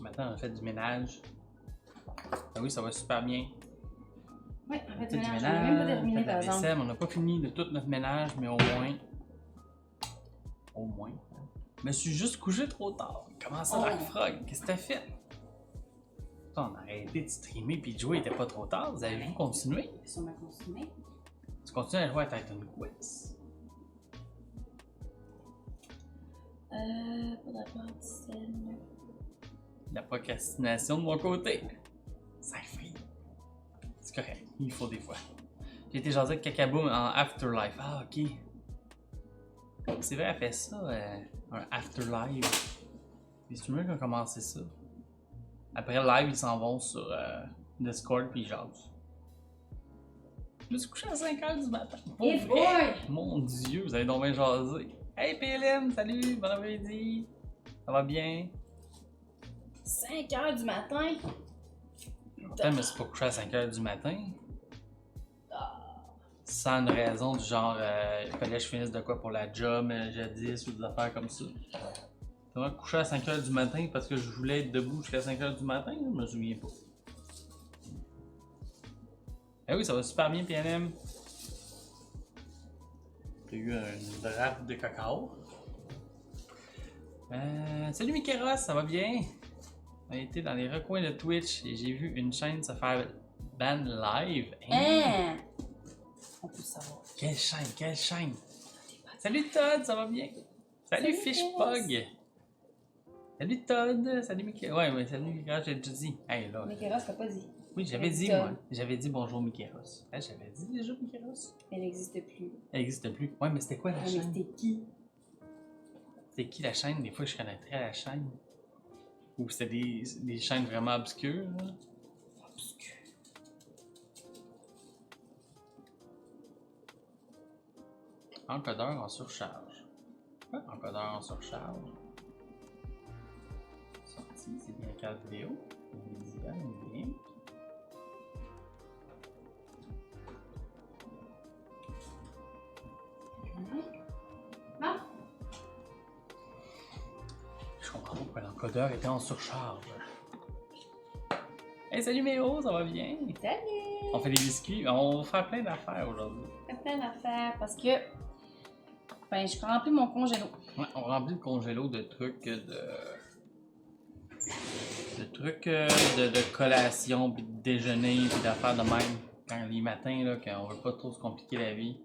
Ce matin, on a fait du ménage. Ah oui, ça va super bien. Oui, on a fait du Du ménage. On n'a même pas terminé, fait de par la exemple. vaisselle. On n'a pas fini de tout notre ménage, mais au moins. Je me suis juste couché trop tard. Comment ça, Dark Frog? Qu'est-ce que t'as fait? Putain, on a arrêté de streamer puis de jouer, il était pas trop tard. Vous avez vu continuer? On a continué. Tu continues à jouer à Titan Quest? Pas d'apprentissage. La procrastination de mon côté. Ça fait. C'est correct, il faut des fois. J'ai été jasé avec Kakaboom en Afterlife. Ah, ok. C'est vrai, elle fait ça, un Afterlife. Les streamers qui ont commencé ça. Après le live, ils s'en vont sur Discord puis ils jasent. Je me suis couché à 5h du matin. Hey Pour boy! vrai? Mon Dieu, vous avez donc bien jasé. Hey PLM, salut, bon après-midi. Ça va bien? 5h du matin? Pourtant, je me suis pas couché à 5h du matin. Sans une raison du genre, il fallait que je finisse de quoi pour la job, jadis, ou des affaires comme ça. C'est vraiment couché à 5h du matin parce que je voulais être debout jusqu'à 5h du matin, je me souviens pas. Eh oui, ça va super bien, PNM. J'ai eu une drape de cacao. Salut Mikeros, ça va bien? On a été dans les recoins de Twitch et j'ai vu une chaîne se faire ban live. Hein? On peut savoir. Quelle chaîne, quelle chaîne? Salut Todd, ça va bien? Salut Fishpug! Salut Todd, salut Mikeros. Ouais, salut Mikeros, j'ai déjà dit. Hey là. Mikeros, t'as pas dit. Oui, j'avais dit Todd. moi. J'avais dit bonjour Mikeros. J'avais dit déjà Mikeros? Elle n'existe plus. Elle n'existe plus. Ouais, mais c'était quoi la Ah, mais chaîne? c'était qui? C'était qui la chaîne? Des fois, je connaîtrais la chaîne. Ou c'était des chaînes vraiment obscures. Là. Obscur. Encodeur en surcharge. Quoi, encodeur en surcharge? Sorti, c'est bien carte vidéo. Visual, bien. Bon. Je comprends pas pourquoi l'encodeur était en surcharge. Hey, salut Méo, ça va bien? Salut! On fait des biscuits, on va faire plein d'affaires aujourd'hui. On fait plein d'affaires parce que ben, je remplis mon congélo. Ouais, on remplit le congélo de trucs de collation, puis de déjeuner, puis d'affaires de même. Quand les matins, là, quand on veut pas trop se compliquer la vie.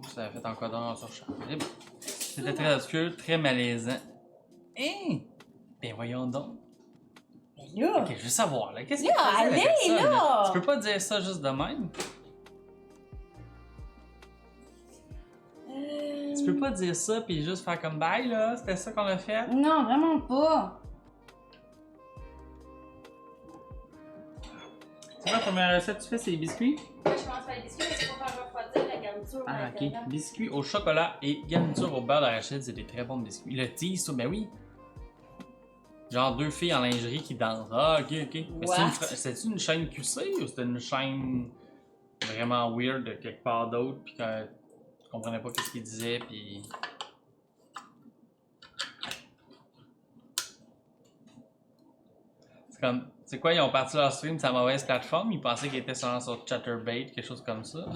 Ça a fait encodeur en surcharge. C'était très obscur, très malaisant. Hein? Ben voyons donc. Mais là! Ok, je veux savoir, là. Qu'est-ce que Là, tu faisais avec allez, ça, là! Tu peux pas dire ça juste de même. Tu peux pas dire ça puis juste faire comme bye, là. C'était ça qu'on a fait. Non, vraiment pas. C'est quoi la première recette que tu fais, c'est les biscuits? Là, je commence par les biscuits, mais c'est pour faire refroidir la garniture. Ah, ok. Biscuits au chocolat et garniture au beurre d'arachide, c'est des très bons biscuits. Le tease, ça, ben oui. Genre deux filles en lingerie qui dansent. Ah, ok, ok. Mais c'est une chaîne QC ou c'était une chaîne vraiment weird de quelque part d'autre puis que tu comprenais pas qu'est-ce qu'ils disaient puis. C'est comme. C'est quoi, ils ont parti leur stream sur la mauvaise plateforme, ils pensaient qu'ils étaient sur Chatterbait, quelque chose comme ça.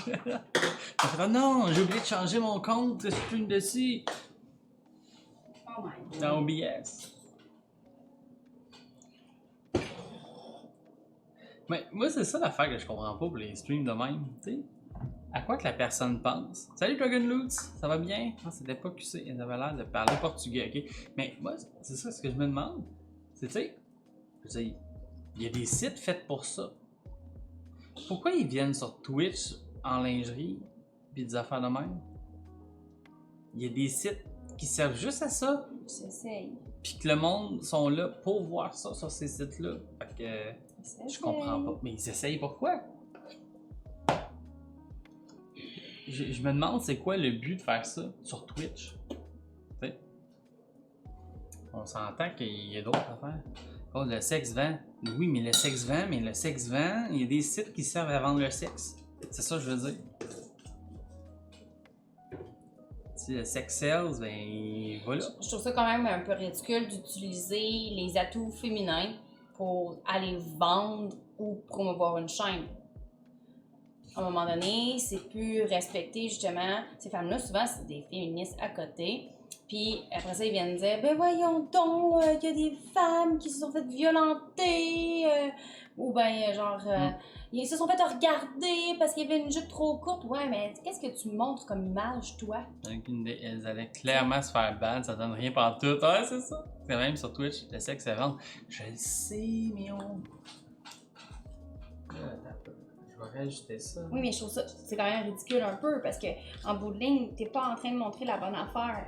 Ils ont fait, oh non, j'ai oublié de changer mon compte, je stream dessus. Oh my god. Dans OBS. Mais moi, c'est ça l'affaire que je comprends pas pour les streams de même, tu sais. À quoi que la personne pense? Salut Dragon Loots, ça va bien? Non, c'était pas QC, ils avaient l'air de parler portugais, ok? Mais moi, c'est ça ce que je me demande. C'est, tu sais, il y a des sites faits pour ça. Pourquoi ils viennent sur Twitch en lingerie pis des affaires de même? Il y a des sites qui servent juste à ça. J'essaye. Puis que le monde sont là pour voir ça sur ces sites-là. Fait que je comprends pas. Mais ils essayent pourquoi? Je me demande c'est quoi le but de faire ça sur Twitch. T'sais? On s'entend qu'il y a d'autres affaires. Oh, le sexe vend. Oui, mais le sexe vend, il y a des sites qui servent à vendre le sexe. C'est ça que je veux dire. Si le sex sells, ben voilà. Je trouve ça quand même un peu ridicule d'utiliser les atouts féminins pour aller vendre ou promouvoir une chaîne. À un moment donné, c'est plus respecter justement ces femmes-là. Souvent, c'est des féministes à côté. Puis après ça, ils viennent dire ben voyons donc, il y a des femmes qui se sont faites violenter. Ou ben genre, ils se sont fait regarder parce qu'il y avait une jupe trop courte. Ouais, mais qu'est-ce que tu montres comme image, toi? Elles allaient clairement se faire ban, ça donne rien par tout. Ouais, c'est ça. C'est même sur Twitch, le sexe ça vend. Je le sais, mais on. Je vais réajuster ça. Oui, mais je trouve ça, c'est quand même ridicule un peu parce que en bout de ligne, t'es pas en train de montrer la bonne affaire.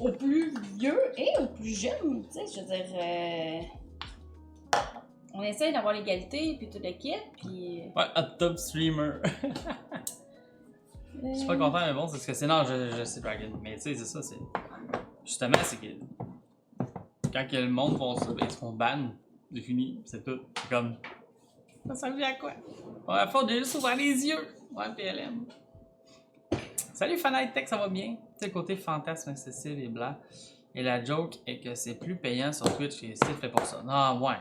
Aux plus vieux et aux plus jeunes, tu sais, je veux dire, on essaye d'avoir l'égalité puis tout le kit, puis. Ouais, hot top streamer. Je suis pas content, mais bon, c'est ce que c'est. Non, je sais Dragon. Mais tu sais, c'est ça, c'est. Justement, c'est que. Quand que le monde font ça, ben, ils se font ban. C'est fini, c'est tout. C'est comme. Ça servait à quoi? On va faire juste ouvrir les yeux. Ouais, PLM. Salut Fanite Tech, ça va bien? Tu sais, le côté fantasme accessible et blanc. Et la joke est que c'est plus payant sur Twitch et c'est fait pour ça. Non, ouais.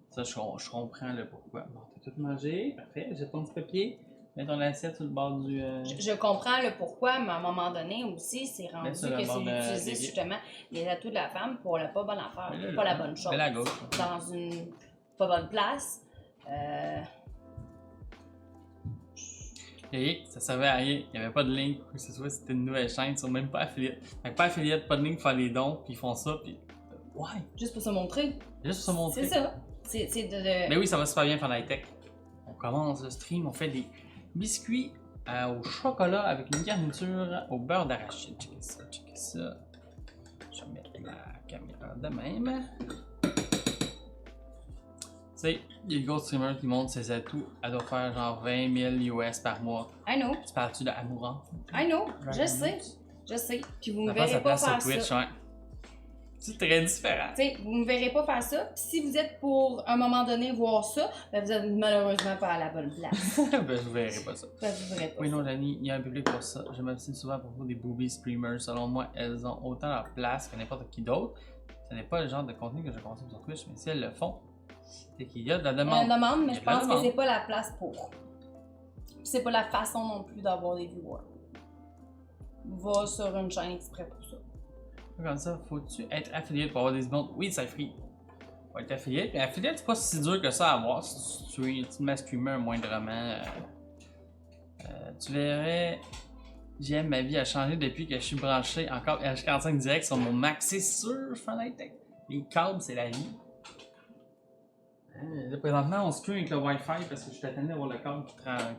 Ça, je comprends le pourquoi. Bon, t'as tout mangé, parfait. J'ai ton petit papier. Mets ton assiette sur le bord du. Je comprends le pourquoi, mais à un moment donné aussi, c'est rendu que c'est d'utiliser justement les atouts de la femme pour la pas bonne affaire, pas la bonne chose. La gauche. Dans une pas bonne place. Et ça servait à rien, il n'y avait pas de link, ou que ce soit, c'était une nouvelle chaîne, ils sont même pas affiliés. Fait que pas affiliés, pas de link pour faire les dons, puis ils font ça, puis. Ouais! Juste pour se montrer. Juste pour se montrer. C'est ça. C'est de. Mais oui, ça va super bien faire la tech. On commence le stream, on fait des biscuits au chocolat avec une garniture au beurre d'arachide. Checkez ça, checkez ça. Je vais mettre la caméra de même. Tu sais, il y a le gros streamer qui montre ses atouts, elle doit faire genre 20 000 US par mois. I know. Tu parles-tu de Amourant? I know, je sais. Puis vous me verrez sa pas place faire sur Twitch, ça. ouais. C'est très différent. Tu sais, vous me verrez pas faire ça. Puis si vous êtes pour un moment donné voir ça, ben vous êtes malheureusement pas à la bonne place. Ben, je vous verrai pas ça. Ben, vous verrez pas Oui, ça. non, Janie, il y a un public pour ça. Je m'obstine souvent à propos des booby streamers. Selon moi, elles ont autant leur place que n'importe qui d'autre. Ce n'est pas le genre de contenu que je consomme sur Twitch, mais si elles le font, c'est qu'il y a de la Il y a demande. une demande, mais Il y a je de la pense que demande. c'est pas la place pour. Puis c'est pas la façon non plus d'avoir des viewers. Va sur une chaîne exprès pour ça. Comme ça, faut-tu être affilié pour avoir des demandes? Oui, c'est free. Faut être affilié. Mais affilié, c'est pas si dur que ça à avoir si tu te mets à streamer moindrement. Tu verrais, j'aime ma vie a changé depuis que je suis branché encore H45 direct sur mon Mac. C'est sûr, Fanatec. Les câbles, c'est la vie. Là, présentement, on stream avec le Wi-Fi parce que je suis attendu d'avoir le câble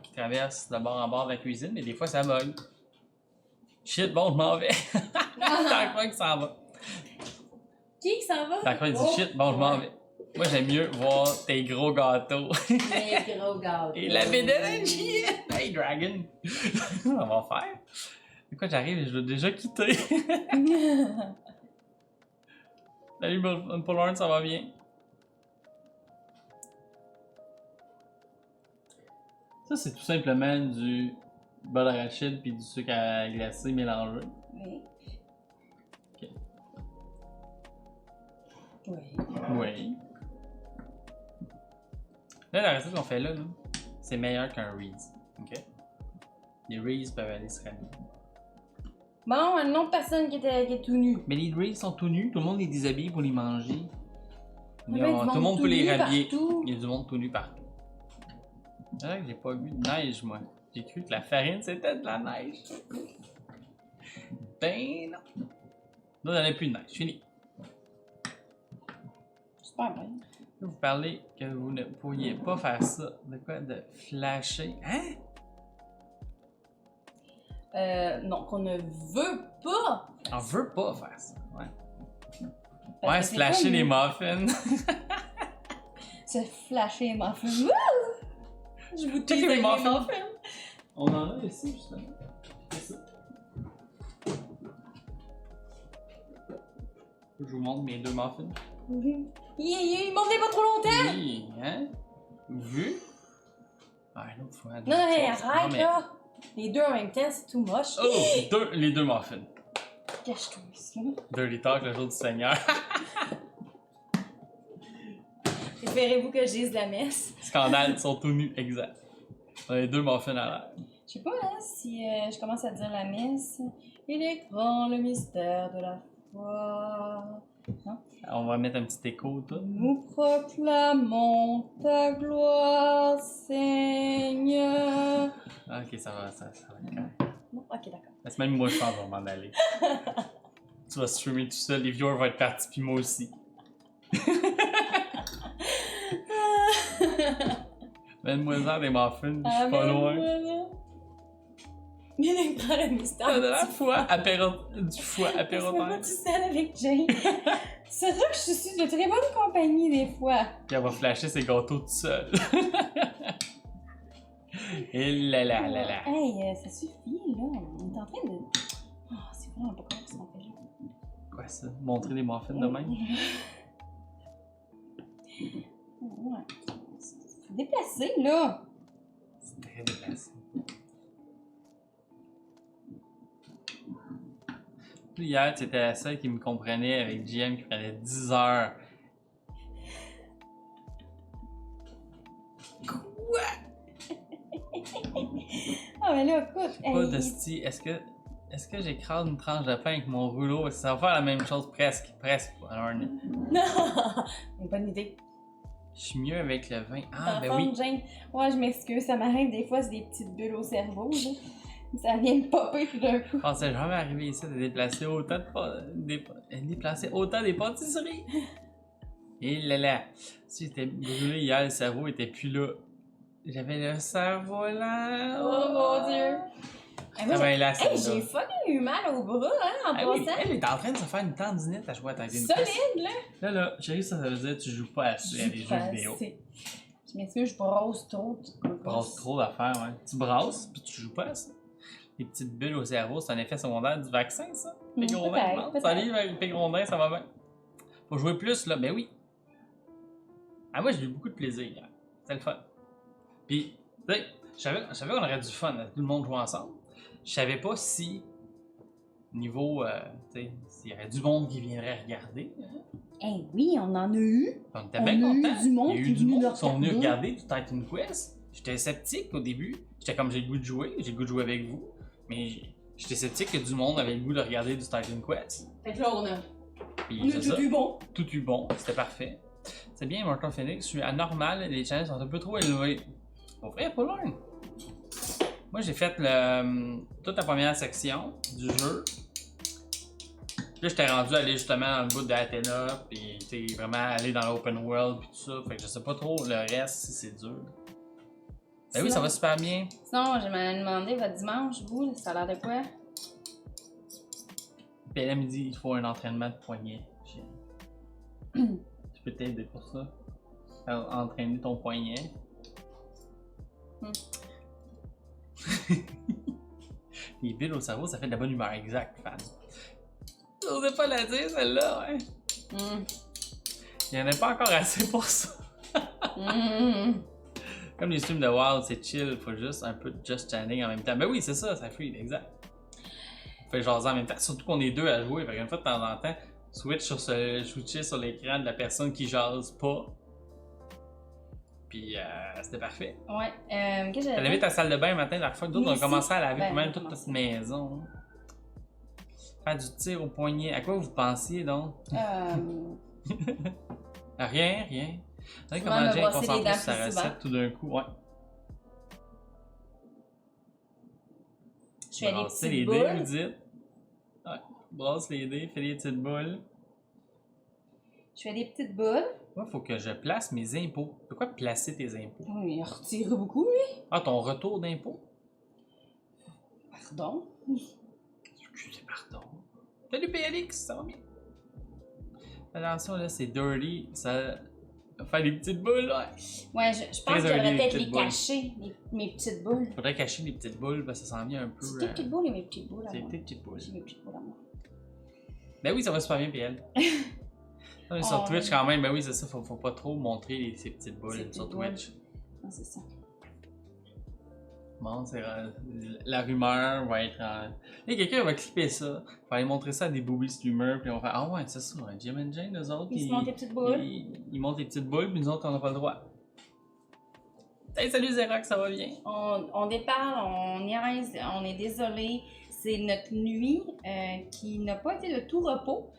qui traverse de bord en bord de la cuisine, mais des fois ça bug. Shit, bon, je m'en vais. T'as quoi que ça va? Qui s'en va? T'as quoi il dit shit, bon, je m'en vais. Moi, j'aime mieux voir tes gros gâteaux. Les gros gars. Et la d'énergie! Hey, Dragon! On va faire. De quoi j'arrive et je dois déjà quitter. Salut, Paul Lawrence, ça va bien? Ça, c'est tout simplement du beurre d'arachide puis du sucre à glacer mélangé. Oui. Ok. Oui. Oui. Là, la recette qu'on fait là, c'est meilleur qu'un Reese. Ok? Les Reese peuvent aller se rhabiller. Bon, une autre personne qui est tout nue. Mais les Reese sont tout nus, tout le monde les déshabille pour les manger. Il y a du Tout le monde peut les nu rhabiller. partout. Il y a du monde tout nu partout. C'est vrai que j'ai pas vu de neige, moi. J'ai cru que la farine c'était de la neige. Ben non. Là, il n'y en a plus de neige. Fini. Super bien. Là, vous parlez que vous ne pourriez pas faire ça. De quoi? De flasher. Hein? Non, qu'on ne veut pas. On veut pas faire ça. Ouais. Parce Ouais, que se c'est flasher pas les nu. muffins. Se flasher les muffins. Wouh! Je vous Check tease les avec les muffins. muffins. On en a ici, justement. C'est ça. Je vous montre mes deux muffins. Il m'en fait pas trop longtemps. Oui, hein? Vu? Ah, une autre fois. Non, mais arrête mais là. Les deux en même temps, c'est tout moche. Oh! Les deux muffins. Cache-toi ici. Dirty Talk le jour du Seigneur. Préférez-vous que je dise la messe? Scandale, ils sont tout nus, exact. On a les deux muffins à l'air. Je sais pas hein, si je commence à dire la messe. Il est grand le mystère de la foi. Non? On va mettre un petit écho, tout. Nous proclamons ta gloire, Seigneur. Ah, ok, ça va être correct. Non? Ok, d'accord. Laisse même moi, je pense, on va m'en aller. Tu vas streamer tout seul, les viewers vont être partis, puis moi aussi. Mets-moi-en des muffins, je suis pas loin. Il est grand le mystère. T'as de la foi, du foie Je fais pas apérotaire. tout seul avec Jane. C'est vrai que je suis de très bonne compagnie des fois. Puis elle va flasher ses gâteaux tout seul. Et là là là là. Hey, ça suffit là. On est en train de. Oh, c'est vraiment pas correct ce qu'on fait là. Quoi ça? Montrer des muffins de même? Ouais. C'est déplacé là. C'est très déplacé. Hier, tu étais la seule qui me comprenait avec GM qui prenait 10 heures. Quoi? Ah, mais là, écoute. Pas de style. Est-ce que j'écrase une tranche de pain avec mon rouleau? Ça va faire la même chose presque. Alors, Non! Une bonne idée. je suis mieux avec le vin. Ah, ben oui. Jane. Ouais, je m'excuse, ça m'arrive des fois, c'est des petites bulles au cerveau, là. Ça vient de popper tout d'un coup. Je pensais jamais arriver ici de déplacer autant des pâtisseries. Et là là. Si j'étais brûlé hier, le cerveau était plus là. J'avais le cerveau là. Oh mon dieu! Ah ben là, c'est J'ai fucking eu mal au bras, hein, en oui, passant. elle est en train de se faire une tendinite à jouer à Titan Quest. Solide, là! Là, chérie, ça veut dire que tu joues pas assez à des jeux vidéo. Je m'excuse, je brosse trop. Tu brasses trop d'affaires, ouais. Tu brasses, puis tu joues pas à ça. Les petites bulles au cerveau, c'est un effet secondaire du vaccin, ça? Pégrondin, peut-être. Salut, avec Pégrondin, ça va bien. Faut jouer plus, là. Ben oui. Ah, moi, j'ai eu beaucoup de plaisir hier. C'était le fun. Puis, tu sais, je savais qu'on aurait du fun, tout le monde jouer ensemble. Je savais pas si, niveau, tu sais, s'il y aurait du monde qui viendrait regarder. Eh oui, on en a eu. On était bien contents. Du monde Il y a qui eu est du venu monde le qui sont venus regarder. regarder du Titan Quest. J'étais sceptique au début. J'étais comme, j'ai le goût de jouer avec vous. Mais j'étais sceptique que du monde avait le goût de regarder du Titan Quest. Fait que là, on a Puis c'est ça. tout eu bon. Tout eu bon, c'était parfait. C'est bien, Mortal Phoenix. Je suis anormal, les challenges sont un peu trop élevés. Pour vrai, pas loin. Moi, j'ai fait toute la première section du jeu. Puis là, j'étais rendu à aller justement dans le bout d'Athena, puis tu sais, vraiment aller dans l'open world, puis tout ça. Fait que je sais pas trop le reste si c'est dur. Ben oui, ça va super bien. Sinon, je m'en demandé votre dimanche, vous, ça a l'air de quoi? Puis elle me dit il faut un entraînement de poignet. Je peux t'aider pour ça. Entraîner ton poignet. Les bulles au cerveau, ça fait de la bonne humeur, exact, fan. J'osais pas la dire, celle-là, ouais. Il y en a pas encore assez pour ça. Comme les streams de WoW, c'est chill, faut juste un peu de just chatting en même temps. Ben oui, c'est ça, ça freed, exact. On fait jaser en même temps, surtout qu'on est deux à jouer, fait qu'une fois de temps en temps, switcher sur l'écran de la personne qui jase pas. Puis c'était parfait. Ouais, qu'est-ce que T'as j'avais lavé ta salle de bain le matin, la fois que d'autres Oui, ont commencé à laver ben, même toute notre maison. Faire du tir au poignet. À quoi vous pensiez donc? À rien. Vous savez comment Jane concentre sur sa recette tout d'un coup? Ouais. Je fais des Brasser petites les boules. dés, vous dites. Ouais. Brasse les dés, fais des petites boules. Je fais des petites boules. Moi, il faut que je place mes impôts. De quoi placer tes impôts? Oui, il retire beaucoup, lui. Ah, ton retour d'impôt? Pardon? Excusez, pardon. Salut PLX, ça va bien? Attention, là, c'est dirty. Ça fait des petites boules, là. Ouais, je pense que Très j'aurais early, peut-être les les petites boules. cacher, mes petites boules. Faudrait cacher les petites boules parce que ça s'en vient un peu. C'est tes petites boules et mes petites boules à C'est moi. tes petites boules. J'ai mes petites boules à moi. Ben oui, ça va super bien, PL. Non, mais sur Twitch, quand même, ben oui, c'est ça. Faut pas trop montrer ces petites boules Ces sur petites Twitch. Ah, c'est ça. Bon, la rumeur va être en... Et quelqu'un va clipper ça, va aller montrer ça à des booby streamers, puis on va faire « Ah ouais, c'est ça, Jim and Jane, eux autres, Ils se montent des petites boules. Ils montent des petites boules, puis nous autres, on n'a pas le droit. » Hey, salut Zerac, ça va bien? On déparle, on niaise, on est désolé. C'est notre nuit qui n'a pas été de tout repos.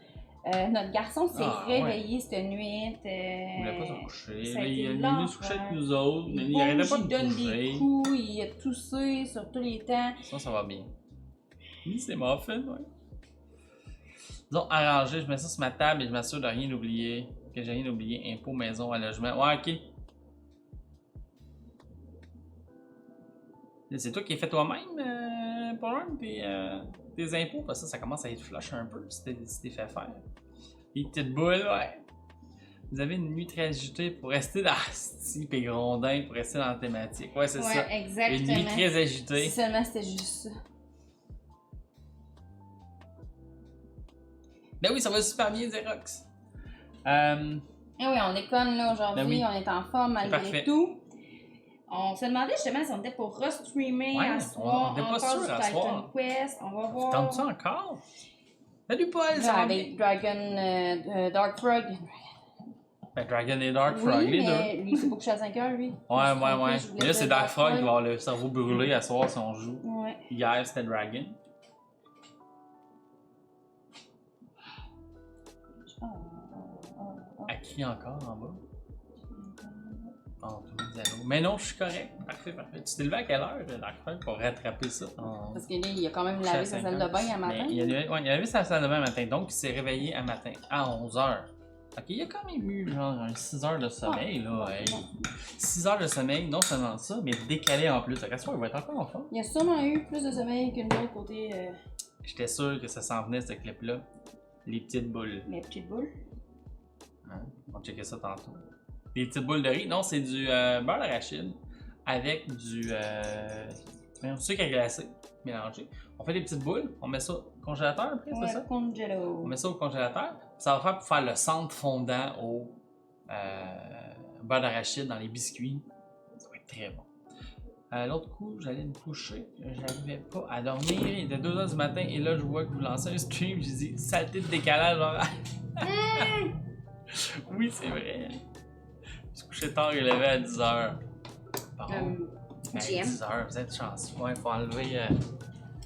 Notre garçon s'est réveillé cette nuit. Il voulait pas se coucher. Ça a Il été est long, venu se coucher avec nous autres, mais il bouge, arrêtait pas de il donne bouger. des coups, il a toussé sur tous les temps. Ça va bien. Oui, c'est muffin, ouais. Disons, arrangé, je mets ça sur ma table et je m'assure de rien oublier. Que j'ai rien oublié. Impôt, maison, à logement. Ouais, ok. C'est toi qui as fait toi-même, Paul, tes impôts? Parce que ça commence à être flush un peu si t'es fait faire. Les petites boules, ouais. Vous avez une nuit très agitée pour rester dans Steve et Grondin, pour rester dans la thématique. Ouais, c'est ça. Exactement. Une nuit très agitée. Si seulement c'était juste ça. Ben oui, ça va super bien, Xerox. Eh oui, on déconne là aujourd'hui, Ben oui. On est en forme malgré parfait. tout. On se demandait justement si on était pour restreamer Ouais, à soir, on était pas encore sûr du à Titan soir. Quest. On va voir. Tentes-tu encore? Salut Paul, ça va Avec bien? Dragon, Dark Frog. Ben Dragon et Dark Oui, Frog, les deux. mais lui, c'est pas couché à 5 heures, lui. Ouais. Je Mais là, voulais c'est dire Dark Frog qui va avoir le cerveau brûlé à soir si on joue. Ouais. Hier, c'était Dragon. Elle crie encore en bas. Oh, tout le monde. Mais non, je suis correct. Parfait, parfait. Tu t'es levé à quelle heure, Dark Frog, pour rattraper ça? Parce que là, il a quand même lavé sa salle de bain à matin. Il a lavé sa salle de bain à matin, donc il s'est réveillé à matin, à 11h. Ok, il a quand même eu genre un 6 heures de sommeil, là. Hey. 6 heures de sommeil, non seulement ça, mais décalé en plus. À ce il va être encore en forme. Il a sûrement eu plus de sommeil que nous autres côté. J'étais sûr que ça s'en venait, ce clip-là. Les petites boules. Mes petites boules. Hein? On va checker ça tantôt. Les petites boules de riz. Non, c'est du beurre d'arachide avec du sucre glacé mélangé. On fait des petites boules, on met ça au congélateur après, c'est ça? Congelo. On met ça au congélateur. Ça va faire pour faire le centre fondant au beurre d'arachide dans les biscuits. Ça va être très bon. L'autre coup, j'allais me coucher. J'arrivais pas à dormir. Il était 2h du matin et là, je vois que vous lancez un stream. J'ai dit, saleté de décalage horaire. Oui, c'est vrai. Je suis couché tard et levé à 10h. Bon. 10h, vous êtes chanceux. Ouais, il faut enlever.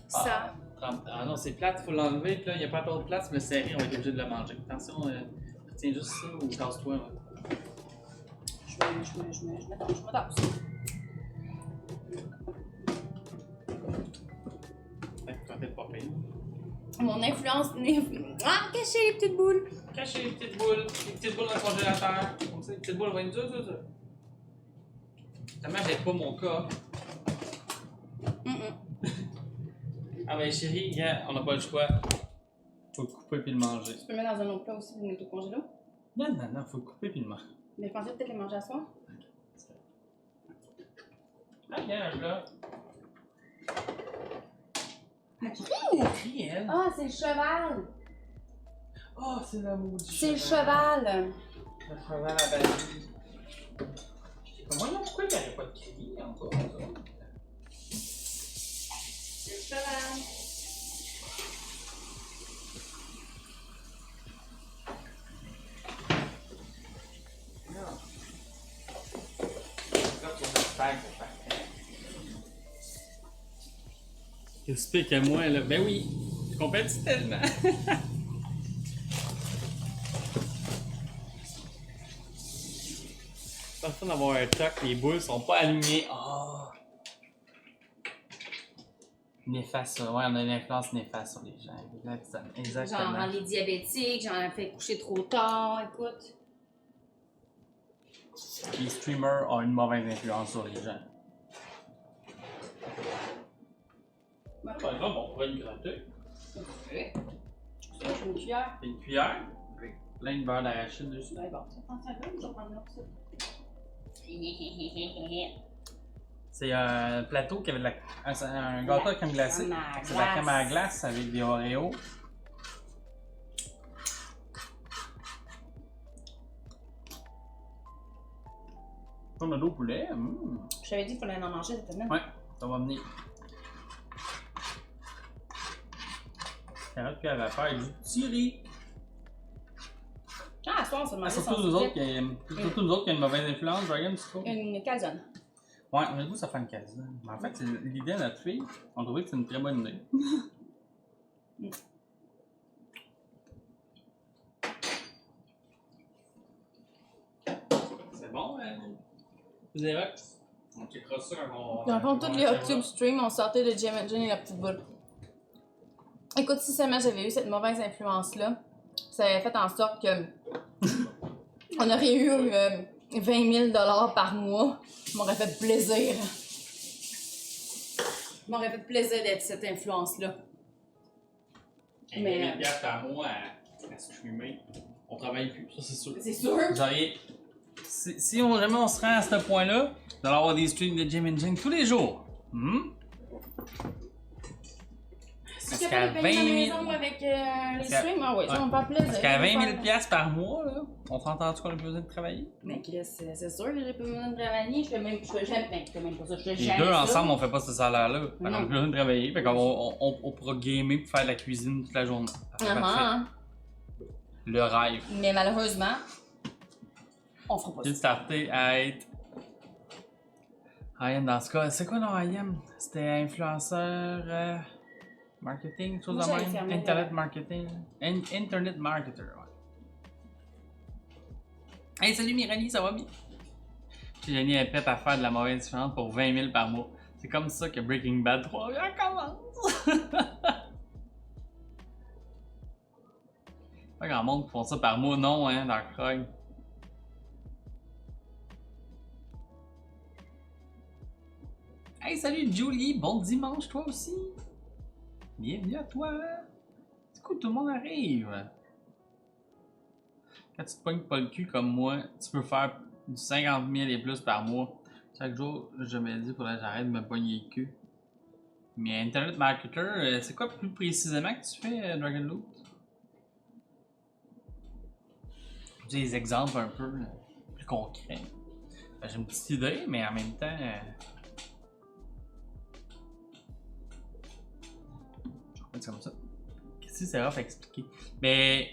Ça. Ah non, c'est plate, il faut l'enlever. Puis là, il n'y a pas trop de place, le serrer, on va être obligé de le manger. Attention, tiens juste ça ou casse-toi. Ouais. Je me tasse. Peut-être pas pire. Mon influence. Ah, cacher les petites boules. Cacher les petites boules dans le congélateur. Comme ça, les petites boules vont être dures. Tellement j'aide pas mon cas. Ah ben chérie, on n'a pas le choix. Faut le couper puis le manger. Tu peux le mettre dans un autre plat aussi pour le mettre au congélo? Non, faut le couper puis le manger. Mais je pensais peut-être les manger à soir. Ah, il y a un plat. Elle crie! Elle. Ah, c'est le cheval! Oh, c'est l'amour du C'est le cheval! Le cheval à balise. Comment pourquoi il n'y aurait pas de cri encore ça? C'est le cheval! Explique à moi, là. Ben oui, je compatis tellement. C'est pas fun d'avoir un toc, les boules sont pas alignées. Oh. Néfaste, ouais, on a une influence néfaste sur les gens. Exactement. Genre les diabétiques, j'en ai fait coucher trop tard, écoute. Les streamers ont une mauvaise influence sur les gens. Par exemple, on pourrait le gratter. Oui. Ça, j'ai une cuillère. Une cuillère avec plein de beurre d'arachide dessus. Ouais, bon, tu vas prendre ça là, je vais prendre l'autre ça. C'est un plateau qui avait un gâteau à crème glacée. C'est de la crème à glace avec des Oreos. Comme de l'eau au poulet. Je t'avais dit qu'il fallait en manger cette semaine. Ouais. Ça va venir. Carotte puis à vapeur et du petit riz. Ah, à ce soir, on se demandait Surtout nous autres qui ont une mauvaise influence, Dragon, tu trouves? Une calzone. Ouais, on a le goût ça fait une calzone. Mais en fait, l'idée de notre fille, on trouvait que c'est une très bonne idée. C'est bon, Xerox? On checkera ça quand on... Dans le fond, tous les hot tube stream, on sortait de Jam and Jane et la petite boule. Écoute, si seulement j'avais eu cette mauvaise influence-là, ça aurait fait en sorte que on aurait eu 20 000 $ par mois. Ça m'aurait fait plaisir. Ça m'aurait fait plaisir d'être cette influence-là. Mais 20 $ par mois à streamer, on travaille plus, ça c'est sûr. C'est sûr. Vous auriez... Si jamais on se rend à ce point-là, vous allez avoir des streams de Jam and Jane tous les jours. Si je peux payer ma maison avec les streams, ah ouais, ça va me faire plaisir. Parce qu'à 20 000 $ par mois, là, on s'entend-tu qu'on a besoin de travailler? Mais c'est sûr que j'ai pas besoin de travailler, je fais même pas ça, je fais Les jamais deux ça. ensemble, on fait pas ce salaire-là. Fait qu'on a Non. plus besoin de travailler. Fait qu'on on pourra gamer pour faire de la cuisine toute la journée. Parfait. Le rêve. Mais malheureusement, on fera pas J'ai ça. starté à être IM dans ce cas. C'est quoi non IM? C'était influenceur marketing, chose Moi, de j'avais même. fermé, Internet marketing. Internet marketer, ouais. Hey, salut Mirani, ça va bien? J'ai gagné un pet à faire de la mauvaise différence pour 20 000 par mois. C'est comme ça que Breaking Bad 3 commence. Pas grand monde qui font ça par mois, non, hein, dans le Krog. Hey, salut Julie, bon dimanche toi aussi. Bienvenue à toi. C'est cool, tout le monde arrive. Quand tu te pognes pas le cul comme moi, tu peux faire du 50 000 et plus par mois. Chaque jour, je me dis, faudrait que j'arrête de me pogner le cul. Mais Internet Marketer, c'est quoi plus précisément que tu fais, Dragon Loot? J'ai des exemples un peu plus concrets. J'ai une petite idée, mais en même temps... c'est comme ça. Qu'est-ce que c'est rough à expliquer? Mais...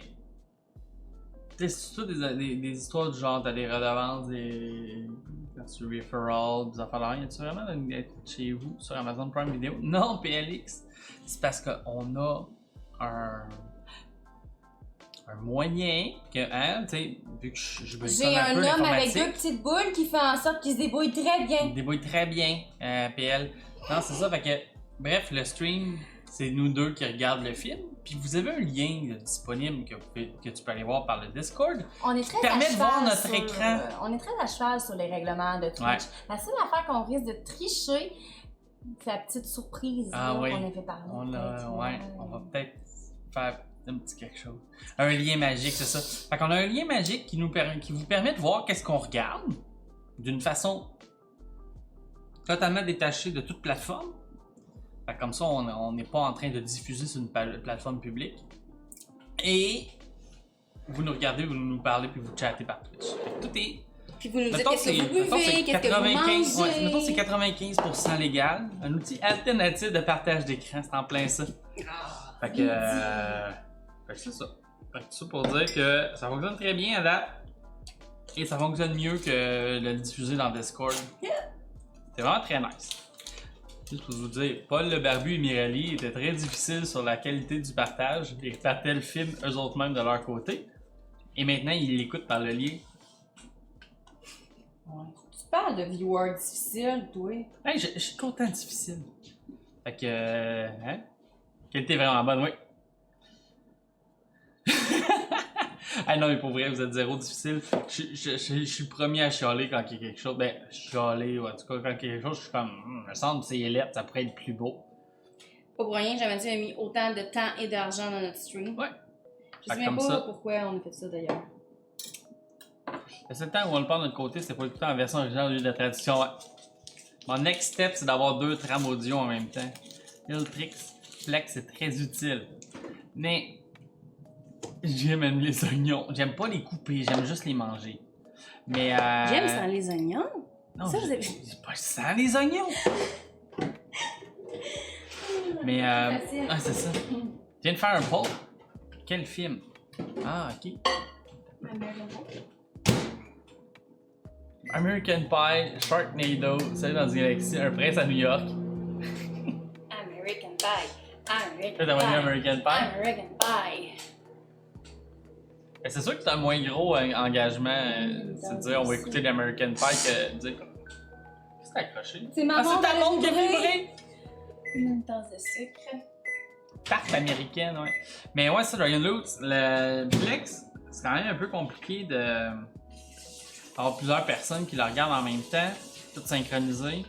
C'est ça des histoires du genre, t'as des redevances, des referrals, des affaires là. Y a-tu vraiment d'être chez vous sur Amazon Prime Video? Non, PLX! C'est parce qu'on a un moyen que, hein, tu sais, vu que je J'ai un homme avec deux petites boules qui fait en sorte qu'il se débrouille très bien. Il se débrouille très bien, PL. Non, c'est ça, fait que, bref, le stream, c'est nous deux qui regardent le film. Puis vous avez un lien disponible que tu peux aller voir par le Discord. On est très permet à de voir cheval notre sur, écran. on est très à cheval sur les règlements de Twitch. Ouais. La seule affaire qu'on risque de tricher, c'est la petite surprise Ah oui. qu'on a fait parler. On va peut-être faire un petit quelque chose. Un lien magique, c'est ça. Fait qu'on a un lien magique qui vous permet de voir qu'est-ce qu'on regarde d'une façon totalement détachée de toute plateforme. Fait que comme ça, on n'est pas en train de diffuser sur une plateforme publique. Et vous nous regardez, vous nous parlez, puis vous chattez par Twitch. Fait que tout est... Puis vous nous dites Mettons qu'est-ce que vous buvez, qu'est-ce que vous mangez. Mettons c'est 95% légal. Un outil alternatif de partage d'écran, c'est en plein ça. Fait que c'est ça. Fait que ça pour dire que ça fonctionne très bien à date. Et ça fonctionne mieux que le diffuser dans Discord. C'est vraiment très nice. Juste pour vous dire, Paul Le Barbu et Mirali étaient très difficiles sur la qualité du partage. Ils partaient le film eux autres mêmes de leur côté. Et maintenant, ils l'écoutent par le lien. Ouais. Tu parles de viewers difficiles, toi. Hey, je suis content difficile. Fait que, hein? Qualité vraiment bonne, oui. Ah non, mais pour vrai, vous êtes zéro difficile. Je suis le premier à chialer quand il y a quelque chose. Ben, chialer, ou en tout cas, quand il y a quelque chose, je suis comme, me semble que c'est lettre, ça pourrait être plus beau. Pas pour rien, j'avais dit, a mis autant de temps et d'argent dans notre stream. Ouais. Je sais même pas pourquoi on a fait ça d'ailleurs. C'est le temps où on le parle de notre côté, c'était pas écouté en version originale au lieu de la traduction. Ouais. Mon next step, c'est d'avoir 2 trames audio en même temps. Hiltrix Flex, c'est très utile. Mais j'aime les oignons. J'aime pas les couper, j'aime juste les manger. Mais J'aime sans les oignons. Non, Ça, j'ai pas sans les oignons. Mais, Facile. ah, c'est ça. Je viens de faire un poll. Quel film? Ah, ok. American Pie, Sharknado, Salut dans une galaxie, Un prince à New York. American Pie. American Toi, t'as vu American Pie? American Pie. Mais c'est sûr que t'as un moins gros engagement, c'est de dire on va écouter l'American Pie que de dire. Qu'est-ce que t'as accroché? C'est ma Ah, c'est ta montre qui a vibré. vibré! Une tasse de sucre. Tarte américaine, ouais. Mais ouais, ça, Dragon Loot, le Plex, c'est quand même un peu compliqué de avoir plusieurs personnes qui le regardent en même temps, toutes synchronisées.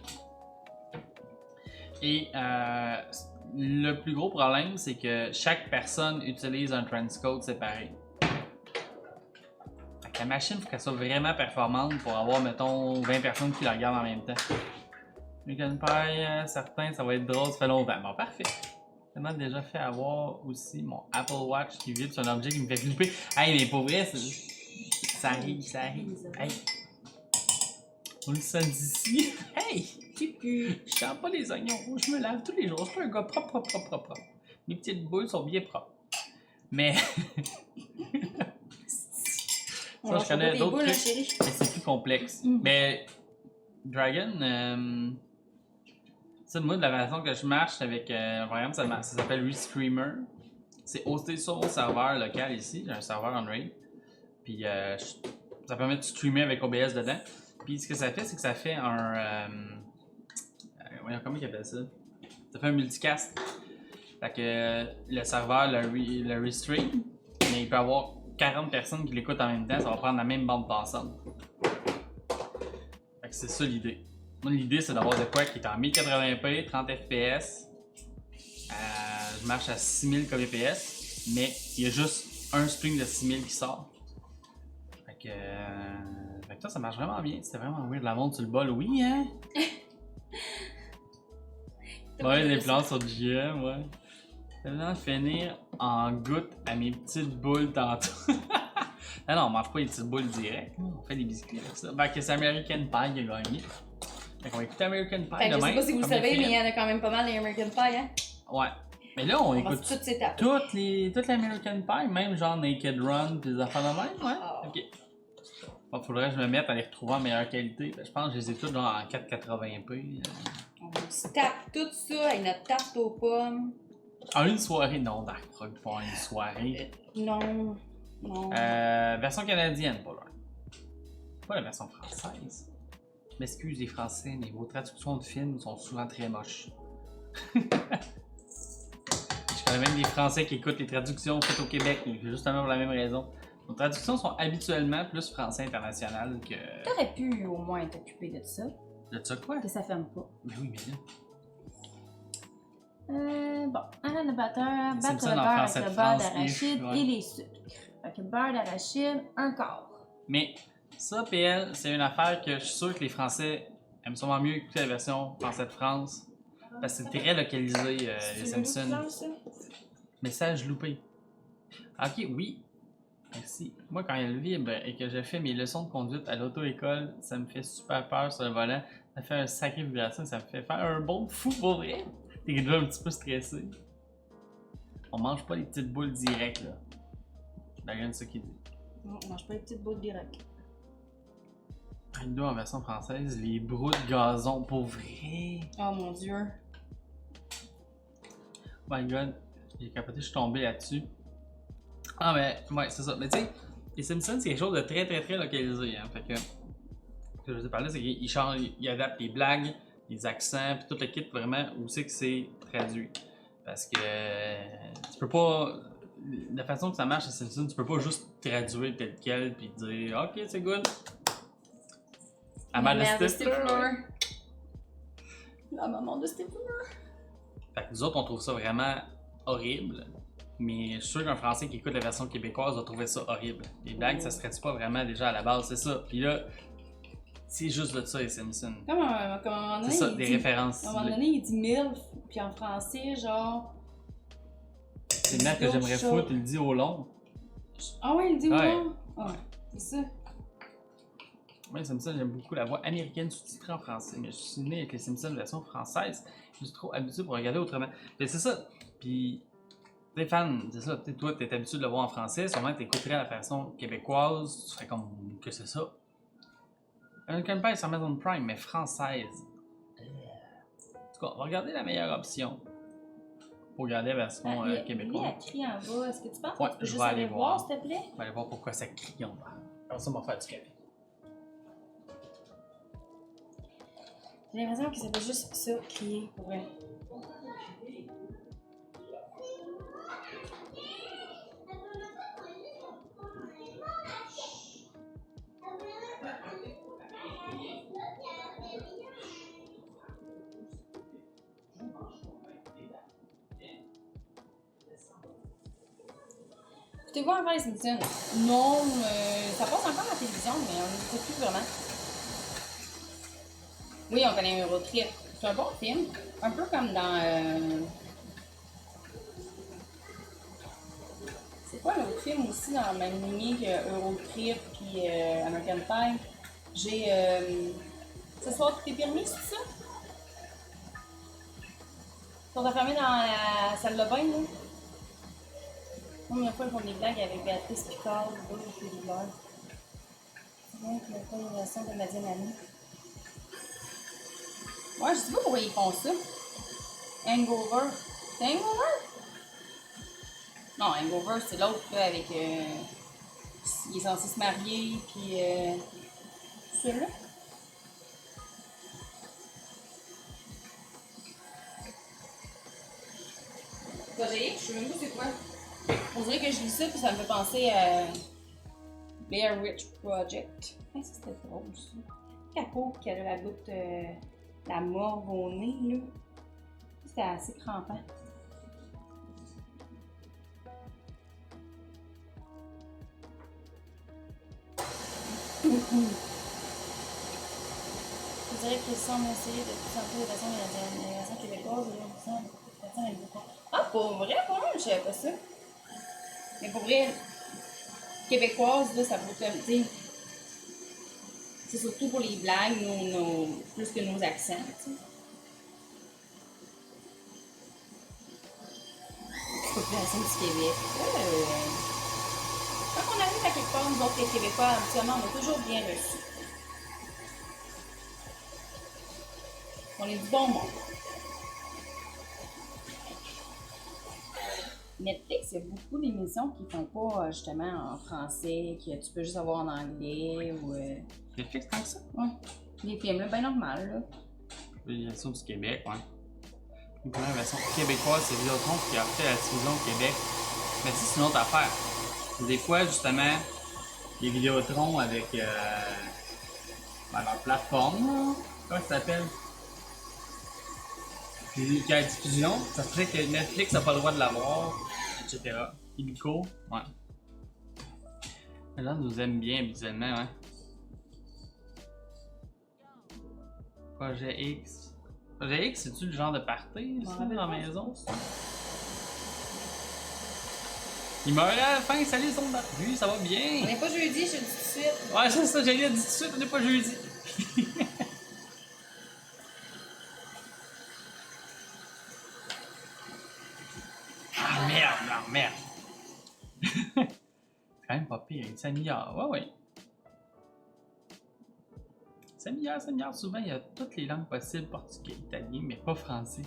Et le plus gros problème, c'est que chaque personne utilise un transcode séparé. Fait que la machine, il faut qu'elle soit vraiment performante pour avoir, mettons, 20 personnes qui la regardent en même temps. American Pie, certains, ça va être drôle, ça fait longtemps. Bon, parfait. Ça m'a déjà fait avoir aussi mon Apple Watch qui vibre sur un objet qui me fait flipper. Hey, mais pour vrai, ça arrive, ça arrive. Hey! On le sent d'ici. Hey! Je sens pas les oignons. Je me lave tous les jours. Je suis un gars propre. Mes petites boules sont bien propres. Mais. Ça, je connais d'autres trucs. Mais c'est plus complexe. Mais. Dragon. Ça, moi, de la façon que je marche avec un programme, ça s'appelle Restreamer. C'est hosté sur mon serveur local ici. J'ai un serveur Android. Puis ça permet de streamer avec OBS dedans. Puis ce que ça fait, c'est que ça fait un. Comment il appelle ça? Ça fait un multicast. Fait que le serveur le restream, mais il peut y avoir 40 personnes qui l'écoutent en même temps, ça va prendre la même bande passante. Fait que c'est ça l'idée. Moi, l'idée, c'est d'avoir de quoi qui est en 1080p, 30 fps. Je marche à 6000 kbps, mais il y a juste un stream de 6000 qui sort. Fait que ça marche vraiment bien. C'était vraiment weird. La montre sur le bol, oui, hein? Ouais, les plans sur GM, ouais. Je vais vraiment finir en goutte à mes petites boules tantôt. Non, on mange pas les petites boules direct. On fait des biscuits avec ça. Fait que c'est American Pie qui a gagné. Fait qu'on va écouter American Pie Fait que demain. je sais pas si vous le comme savez, film. mais il y en a quand même pas mal les American Pie, hein? Ouais. Mais là, on On écoute passe toutes ces étapes. toutes les American Pie, même genre Naked Run pis des affaires de même, ouais. Oh. Ok. Bon, faudrait que je me mette à les retrouver en meilleure qualité. Je pense que je les ai toutes genre en 480p. On se tape tout ça avec notre tarte aux pommes. En une soirée, non, Dark Frog, pas en une soirée. Non. Version canadienne, pas loin. Pas la version française. Je m'excuse les Français, mais vos traductions de films sont souvent très moches. Je connais même des Français qui écoutent les traductions faites au Québec, justement pour la même raison. Nos traductions sont habituellement plus français international que. T'aurais pu au moins t'occuper de ça. De ça quoi? Que ça ferme pas. Mais oui, mais là. Bon, Alain le batteur, battre Simpson le en beurre avec français le de beurre France, d'arachide ouais. et les sucres. Fait que beurre d'arachide, un quart. Mais ça, PL, c'est une affaire que je suis sûr que les Français aiment sûrement mieux écouter la version français de France. Parce que c'est très localisé, les Simpsons. Message loupé. Ok, oui. Merci. Moi, quand elle vibre et que je fais mes leçons de conduite à l'auto-école, ça me fait super peur sur le volant. Ça fait un sacré vibration, ça me fait faire un bon fou pour vrai. T'es déjà un petit peu stressé. On mange pas les petites boules directes, là. C'est ça qu'il dit. Non, on mange pas les petites boules directes. Nous, en version française, les brous de gazon, pour vrai. Oh mon dieu. Oh my god, j'ai capoté, je suis tombé là-dessus. Ah, mais, ouais, c'est ça. Mais tu sais, les Simpsons, c'est quelque chose de très, très, très localisé. Hein. Fait que, ce que je vous ai parlé, c'est qu'ils changent, ils adaptent les blagues, les accents, puis tout le kit vraiment où c'est que c'est traduit. Parce que tu peux pas. La façon que ça marche, les Simpsons, tu peux pas juste traduire tel quel, puis dire ok, c'est good. La Amanda mère de Stifler. Stifler. La maman de Stifler. Fait que nous autres, on trouve ça vraiment horrible. Mais je suis sûr qu'un Français qui écoute la version québécoise va trouver ça horrible. Les blagues, ça se traduit pas vraiment déjà à la base, c'est ça. Puis là, c'est juste de ça, les Simpsons. Comme à un moment donné, C'est ça, il des dit- références. À un moment donné, il dit MILF, puis en français, genre. C'est le mec que j'aimerais foutre, il le dit au long. Ah ouais, il dit Ouais. ouais. Ouais, c'est ça. Moi, les Simpsons, j'aime beaucoup la voix américaine sous-titrée en français. Mais je suis né avec les Simpsons version française. Je suis trop habitué pour regarder autrement. Mais c'est ça. Puis, t'es fan, c'est ça. Toi, t'es habitué de le voir en français. Sûrement, t'écouterais la version québécoise. Tu ferais comme que c'est ça. American Pie sur Amazon Prime, mais française. En tout cas, on va regarder la meilleure option. Pour regarder la version québécoise. Il y a écrit en bas. Est-ce que tu penses Ouais, que tu peux je juste vais aller aller voir. s'il te plaît? On va aller voir pourquoi ça crie en bas. Alors ça, on va faire du café. J'ai l'impression que ça fait juste ça, crier, pour vrai. Écoutez-vous encore les Simpsons? Non, ça passe encore à la télévision, mais on ne l'écoute plus vraiment. Oui, on connaît Eurotrip. C'est un bon film. Un peu comme dans... C'est quoi l'autre film aussi dans la même lignée que Eurotrip puis American Pie? J'ai... Ce soir, tout est permis, c'est ça? Ils sont enfermés dans la salle de bain, là? Combien de fois ils font des blagues avec Béatrice Picard, le gars qui fait des blagues? C'est bien que la colonisation de Nadine Ami. Ouais, je sais pas pourquoi ils font ça. Hangover. C'est Hangover? Non, Hangover, c'est l'autre, là, avec... il est censé se marier, puis... celui-là? Projet X, je sais même pas c'est quoi. On dirait que je lis ça, puis ça me fait penser à... Blair Witch Project. Ah, ça, c'était drôle, ça. Capot qui avait la goutte... la morve au nez, là. C'était assez crampant. Je dirais qu'ils semblent essayer de plus en plus de façon la version québécoise et la version Ah, pour vrai, pour moi, je savais pas ça. Mais pour vrai, québécoise, là, ça vaut comme, tu sais, c'est surtout pour les blagues, plus que nos accents, tu sais. Population du Québec. Quand on arrive à quelque part, nous autres, les Québécois, habituellement, on est toujours bien reçus. On est du bon monde. Netflix, il y a beaucoup d'émissions qui font pas justement en français, que tu peux juste avoir en anglais ou. Netflix, tant que ça? Ouais. Des films, là, bien normal, là. La version du Québec, ouais. La première version québécoise, c'est Vidéotron qui a fait la diffusion au Québec. Mais ça, c'est une autre affaire. Des fois, justement, les Vidéotron avec leur plateforme, là, comment ça s'appelle? Puis, quand il y a la diffusion, ça fait que Netflix n'a pas le droit de l'avoir, etc. Illico, ouais. Les gens nous aiment bien habituellement, ouais. Projet X. Projet X, c'est-tu le genre de party, ça, dans la maison? Il meurt à la fin, salut son Lui, ça va bien! On n'est pas jeudi, je te dis tout de suite. Ouais, c'est ça, j'ai dit tout de suite, on n'est pas jeudi. Ah merde, non, merde! C'est quand même pas pire, il s'améliore, ouais. S'améliore, souvent il y a toutes les langues possibles, portugais, italien, mais pas français.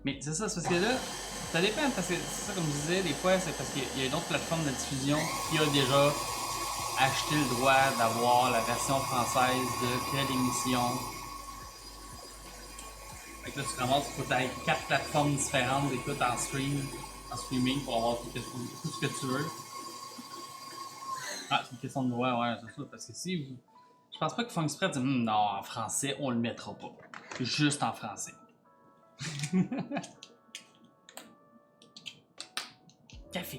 Mais c'est ça, c'est parce que là, ça dépend, parce que c'est ça comme je disais, des fois c'est parce qu'il y a une autre plateforme de diffusion qui a déjà acheté le droit d'avoir la version française de telle émission. Fait que là tu commences, il faut que tu aies 4 plateformes différentes d'écoute en streaming pour avoir tout ce que tu veux. Ah, c'est une question de droit, ouais, c'est ça, parce que si vous... Je pense pas qu'ils font exprès de dire non, en français, on le mettra pas. Juste en français. Café.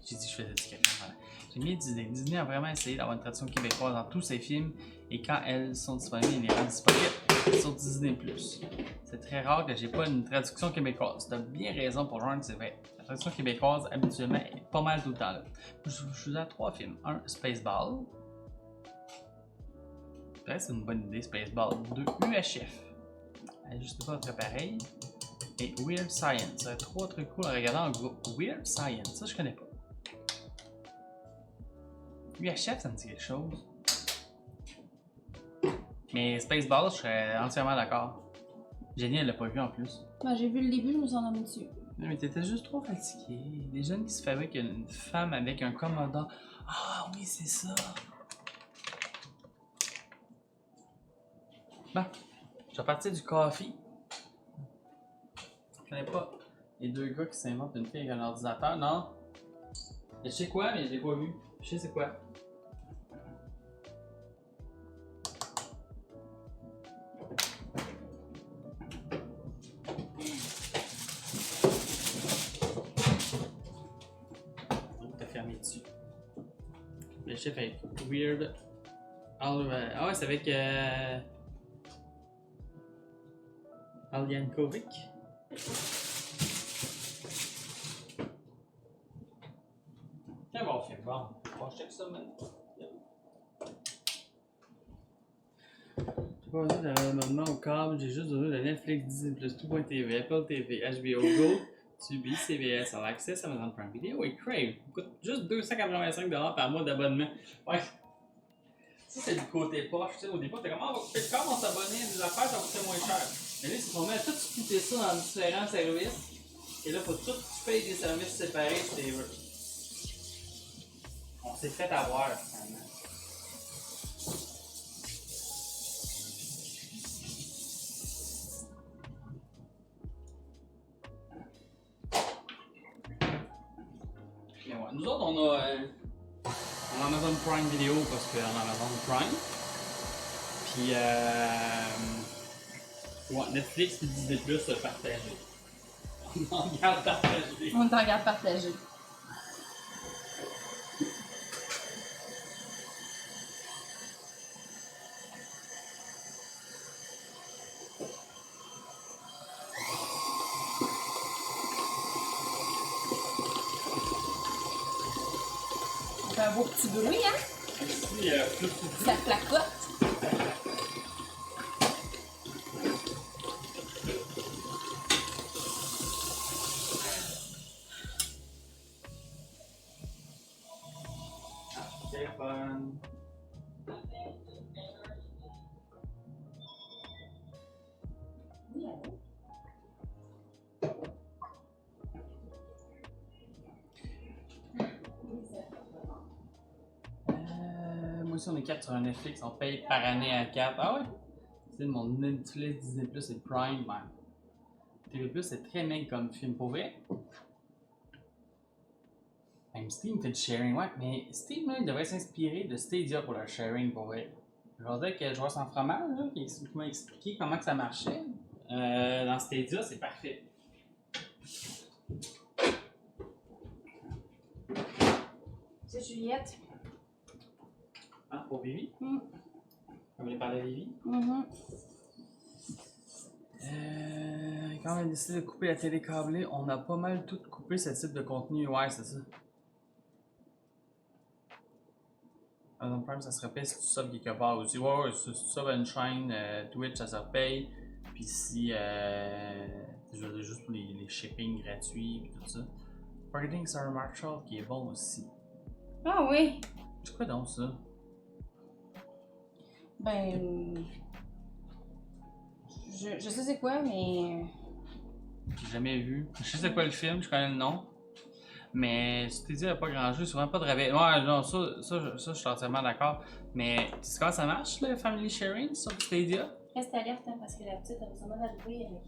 J'ai dit que je faisais du café. Voilà. J'ai mis Disney. Disney a vraiment essayé d'avoir une traduction québécoise dans tous ses films et quand elles sont disponibles, ils les rendent disponibles sur Disney+. C'est très rare que j'ai pas une traduction québécoise. T'as bien raison pour Ron, c'est vrai. La traduction québécoise, habituellement, est pas mal tout le temps là. Je faisais 3 films. Un, Spaceball. Ça reste une bonne idée, Spaceball 2 UHF. Ajustez pas votre appareil. Et Weird Science. 3 trucs cool à regarder en groupe. Weird Science, ça je connais pas. UHF, ça me dit quelque chose. Mais Spaceball, je serais entièrement d'accord. Jenny, elle l'a pas vu en plus. Ben, j'ai vu le début, je me suis endormie dessus. Non, mais t'étais juste trop fatigué. Les jeunes qui se fabriquent une femme avec un Commodore. Ah oui, c'est ça. Bon, je vais partir du coffee. Je connais pas les deux gars qui s'inventent une fille avec un ordinateur, non? Je sais quoi, mais je l'ai pas vu. Je sais c'est quoi. T'as fermé dessus. Le chef avec Weird. Ah ouais, c'est avec Al Yankovic. Quel bon film, bon. On check ça maintenant. J'ai pas besoin d'un abonnement au câble, j'ai juste besoin de Netflix, Disney+, Tout.tv, Apple TV, HBO Go, Tubi, CBS, All Access, Amazon Prime Video et Crave. Ça coûte juste 285$ par mois d'abonnement. Ouais. Ça, c'est du côté poche, tu sais. Au début, t'es comme, on va couper le câble, on s'abonner à des affaires, ça va coûter moins cher. Mais là, c'est qu'on met tout splitter ça dans différents services. Et là, faut tout que tu payes des services séparés si tu veux. On s'est fait avoir, finalement. Mais ouais, nous autres, on a Amazon Prime Video parce qu'on a Amazon Prime. Puis, ouais, Netflix et Disney+, se partager. On en garde partagé. On t'en garde partagé. Ça fait un beau petit bruit, hein? Ici, Ça clacote. téléphone. Moi aussi on est 4 sur un Netflix, on paye par année à 4. Ah ouais? C'est mon Netflix, Disney+, et Prime, ben. TV+, c'est très maigre comme film pour vrai. Même Steam fait du sharing, ouais, mais Steam là, il devrait s'inspirer de Stadia pour le sharing pour vrai. Je vais dire que Joueur sans fromage, là, qui m'a expliqué comment que ça marchait, dans Stadia, c'est parfait. C'est Juliette. Ah, pour Vivi? Mm. On voulait parler à Vivi? Mm-hmm. Quand on a décidé de couper la télé câblée, on a pas mal tout coupé ce type de contenu. Ouais, c'est ça. Amazon Prime, ça se repaye si tu subs quelque part aussi. Ouais, si tu subs à une chaîne, Twitch, ça se repaye. Puis si, je veux dire, juste pour les shipping gratuits et tout ça. Targeting Sarah Marshall qui est bon aussi. Ah oui. C'est quoi donc ça? Ben. Je sais c'est quoi, mais. J'ai jamais vu. Je sais c'est quoi le film, je connais le nom. Mais si tu dis qu'il n'y a pas grand jeu, souvent pas de réveil. Ouais, non, ça, je suis entièrement d'accord. Mais tu sais comment ça marche, le family sharing sur Stadia? Reste alerte, hein, parce que la petite, elle va sûrement arriver avec.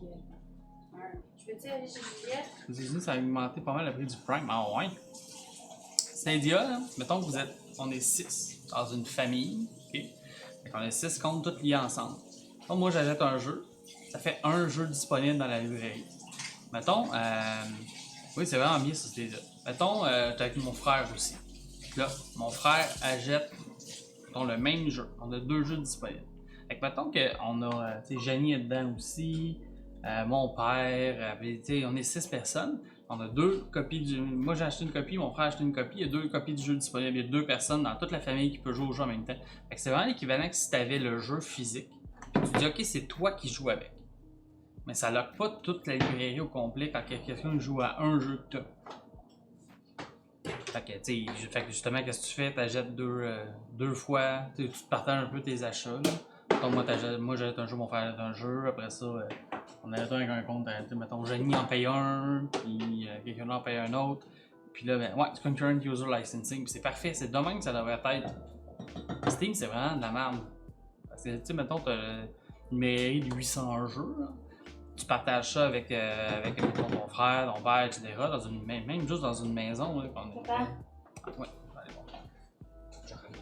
Je peux-tu aller chez Juliette? Aux États-Unis, ça a augmenté pas mal le prix du Prime. Ah ouais. Stadia, là, mettons que on est 6 dans une famille, ok? Fait qu'on est 6 comptes tous liés ensemble. Donc moi, j'achète un jeu. Ça fait un jeu disponible dans la librairie. Mettons, oui, c'est vraiment bien sur Stadia. Mettons, t'es avec mon frère aussi. Là, mon frère achète le même jeu. On a 2 jeux disponibles. Fait que mettons qu'on a, tu sais, Jenny est dedans aussi. mon père, puis, tu sais, on est 6 personnes. On a 2 copies du. Moi j'ai acheté une copie, mon frère a acheté une copie, il y a 2 copies du jeu disponibles. Il y a 2 personnes dans toute la famille qui peut jouer au jeu en même temps. Fait que c'est vraiment l'équivalent que si tu avais le jeu physique. Puis tu dis, ok, c'est toi qui joues avec. Mais ça lock pas toute la librairie au complet quand quelqu'un joue à un jeu que t'as. Fait que, tu sais, justement, qu'est-ce que tu fais? T'achètes deux fois, tu te partages un peu tes achats. Là. Donc, moi j'achète un jeu, mon frère achète un jeu, après ça, on arrête avec un compte, mettons, Jenny en paye un, puis quelqu'un d'autre en paye un autre. Puis là, ben, ouais, c'est Concurrent User Licensing, c'est parfait, c'est dommage que ça devrait être. Steam, c'est vraiment de la merde. Parce que, tu sais, mettons, t'as une mairie de 800 jeux, là. Tu partages ça avec ton frère, ton père, etc. Même juste dans une maison. Là, Papa? Ouais, allez, bon. J'arrive.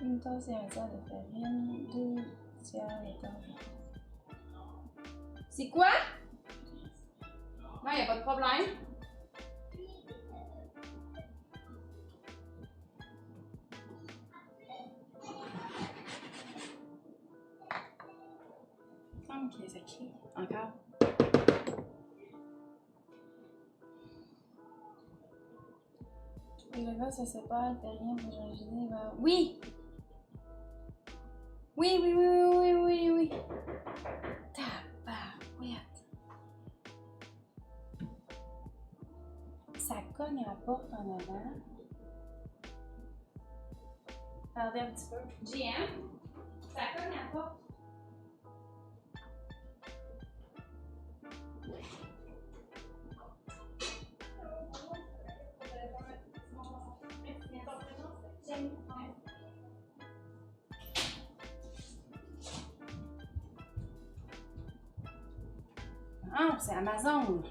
Une tasse et un tiers de farine, 2 tiers de tasse. C'est quoi? Non, y a pas de problème. Ok, ça crie. Encore. Et le gars, ça sépare, t'as rien pour changer. Oui! Oui. Tabarouette. Ça cogne à la porte en avant. Regardez un petit peu. GM, ça cogne à la porte. Ah, c'est Amazon.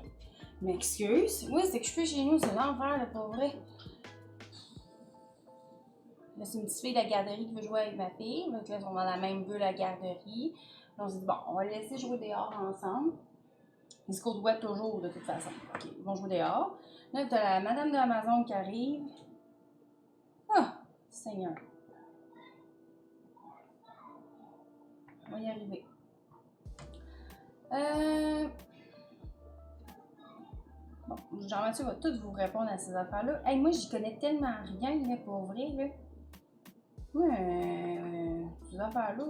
M'excuse. Oui, c'est que je suis chez nous, c'est l'enfer, le pauvre. Là, c'est une petite fille de la garderie qui veut jouer avec ma fille. Donc là, ils sont dans la même bulle à la garderie. Là, on s'est dit, bon, on va les laisser jouer dehors ensemble. Ils se côtoient toujours, de toute façon. OK, ils vont jouer dehors. Là, t'as la madame de Amazon qui arrive. Ah, Seigneur. On va y arriver. Bon, Jean-Mathieu va tout vous répondre à ces affaires-là. Hey, moi, j'y connais tellement rien, là, pour vrai, là. Ouais, ces affaires-là.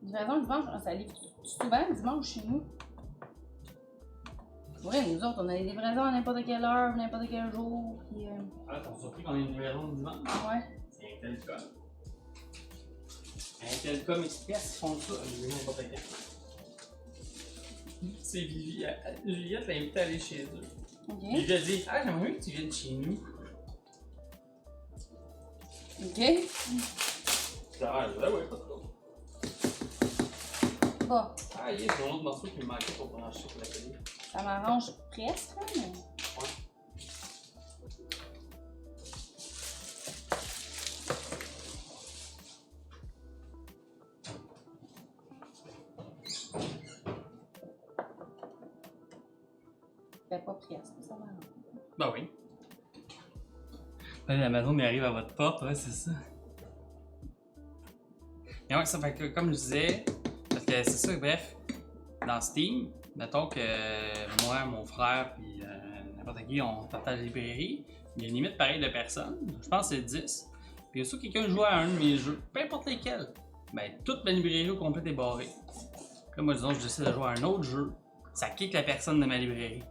Livraison le dimanche, ça livre souvent le dimanche chez nous. Ouais, nous autres, on a des livraisons à n'importe quelle heure, n'importe quel jour. Puis, Ah, t'as surpris qu'on ait une livraison le dimanche? Ouais. C'est Intelcom. Intelcom Express, ils font ça, n'importe quand. C'est Vivi. Juliette l'a invité à aller chez eux. OK. Puis je lui ai dit, ah, j'aimerais mieux que tu viennes chez nous. OK. Ah, ouais, pas trop. Bon, Ah, yes, c'est un autre morceau qui me manquait pour brancher pour la télé. ça m'arrange presque, là, mais... Ouais. Ben, pas presque, ça m'arrange. Ben oui. L'Amazon arrive à votre porte, ouais, c'est ça. Et ouais, ça fait que, comme je disais, parce que c'est ça, bref, dans Steam, mettons que moi, mon frère, puis n'importe qui, on partage la librairie, il y a une limite pareille de personnes, je pense que c'est 10. Puis si quelqu'un joue à un de mes jeux, peu importe lesquels, ben toute ma librairie au complet est barrée. Puis là, moi, disons, je décide de jouer à un autre jeu, ça kick la personne de ma librairie.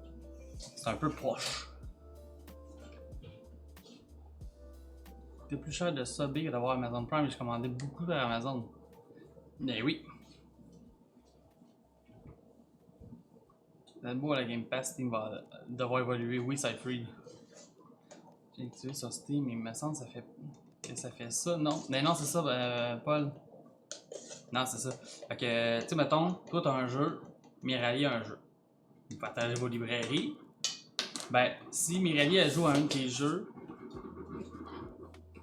C'est un peu proche. C'est plus cher de subber que d'avoir Amazon Prime, j'ai commandé beaucoup sur Amazon. Mais oui. C'est beau, la Game Pass, Steam va devoir évoluer. Oui, ça free. J'ai activé sur Steam, mais il me semble que ça fait ça. Non, mais non, c'est ça, Paul. Non, c'est ça. Fait que, tu sais, mettons, toi, t'as un jeu, Mirali a un jeu. Vous partagez vos librairies. Ben, si Mirali elle joue à un de tes jeux,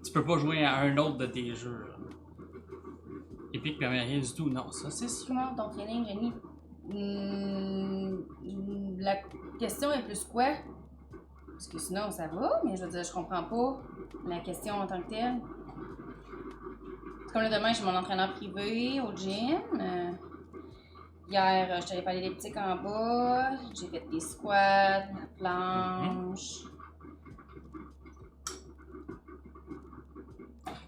tu peux pas jouer à un autre de tes jeux. pique, mais rien du tout. Non, ça, c'est sûr. Comment ton training, Jenny? La question est plus quoi? Parce que sinon, ça va, mais je veux dire, je comprends pas la question en tant que telle. C'est comme là, demain, j'ai mon entraîneur privé au gym. Hier, je suis allée faire l'elliptique en bas. J'ai fait des squats, la planche.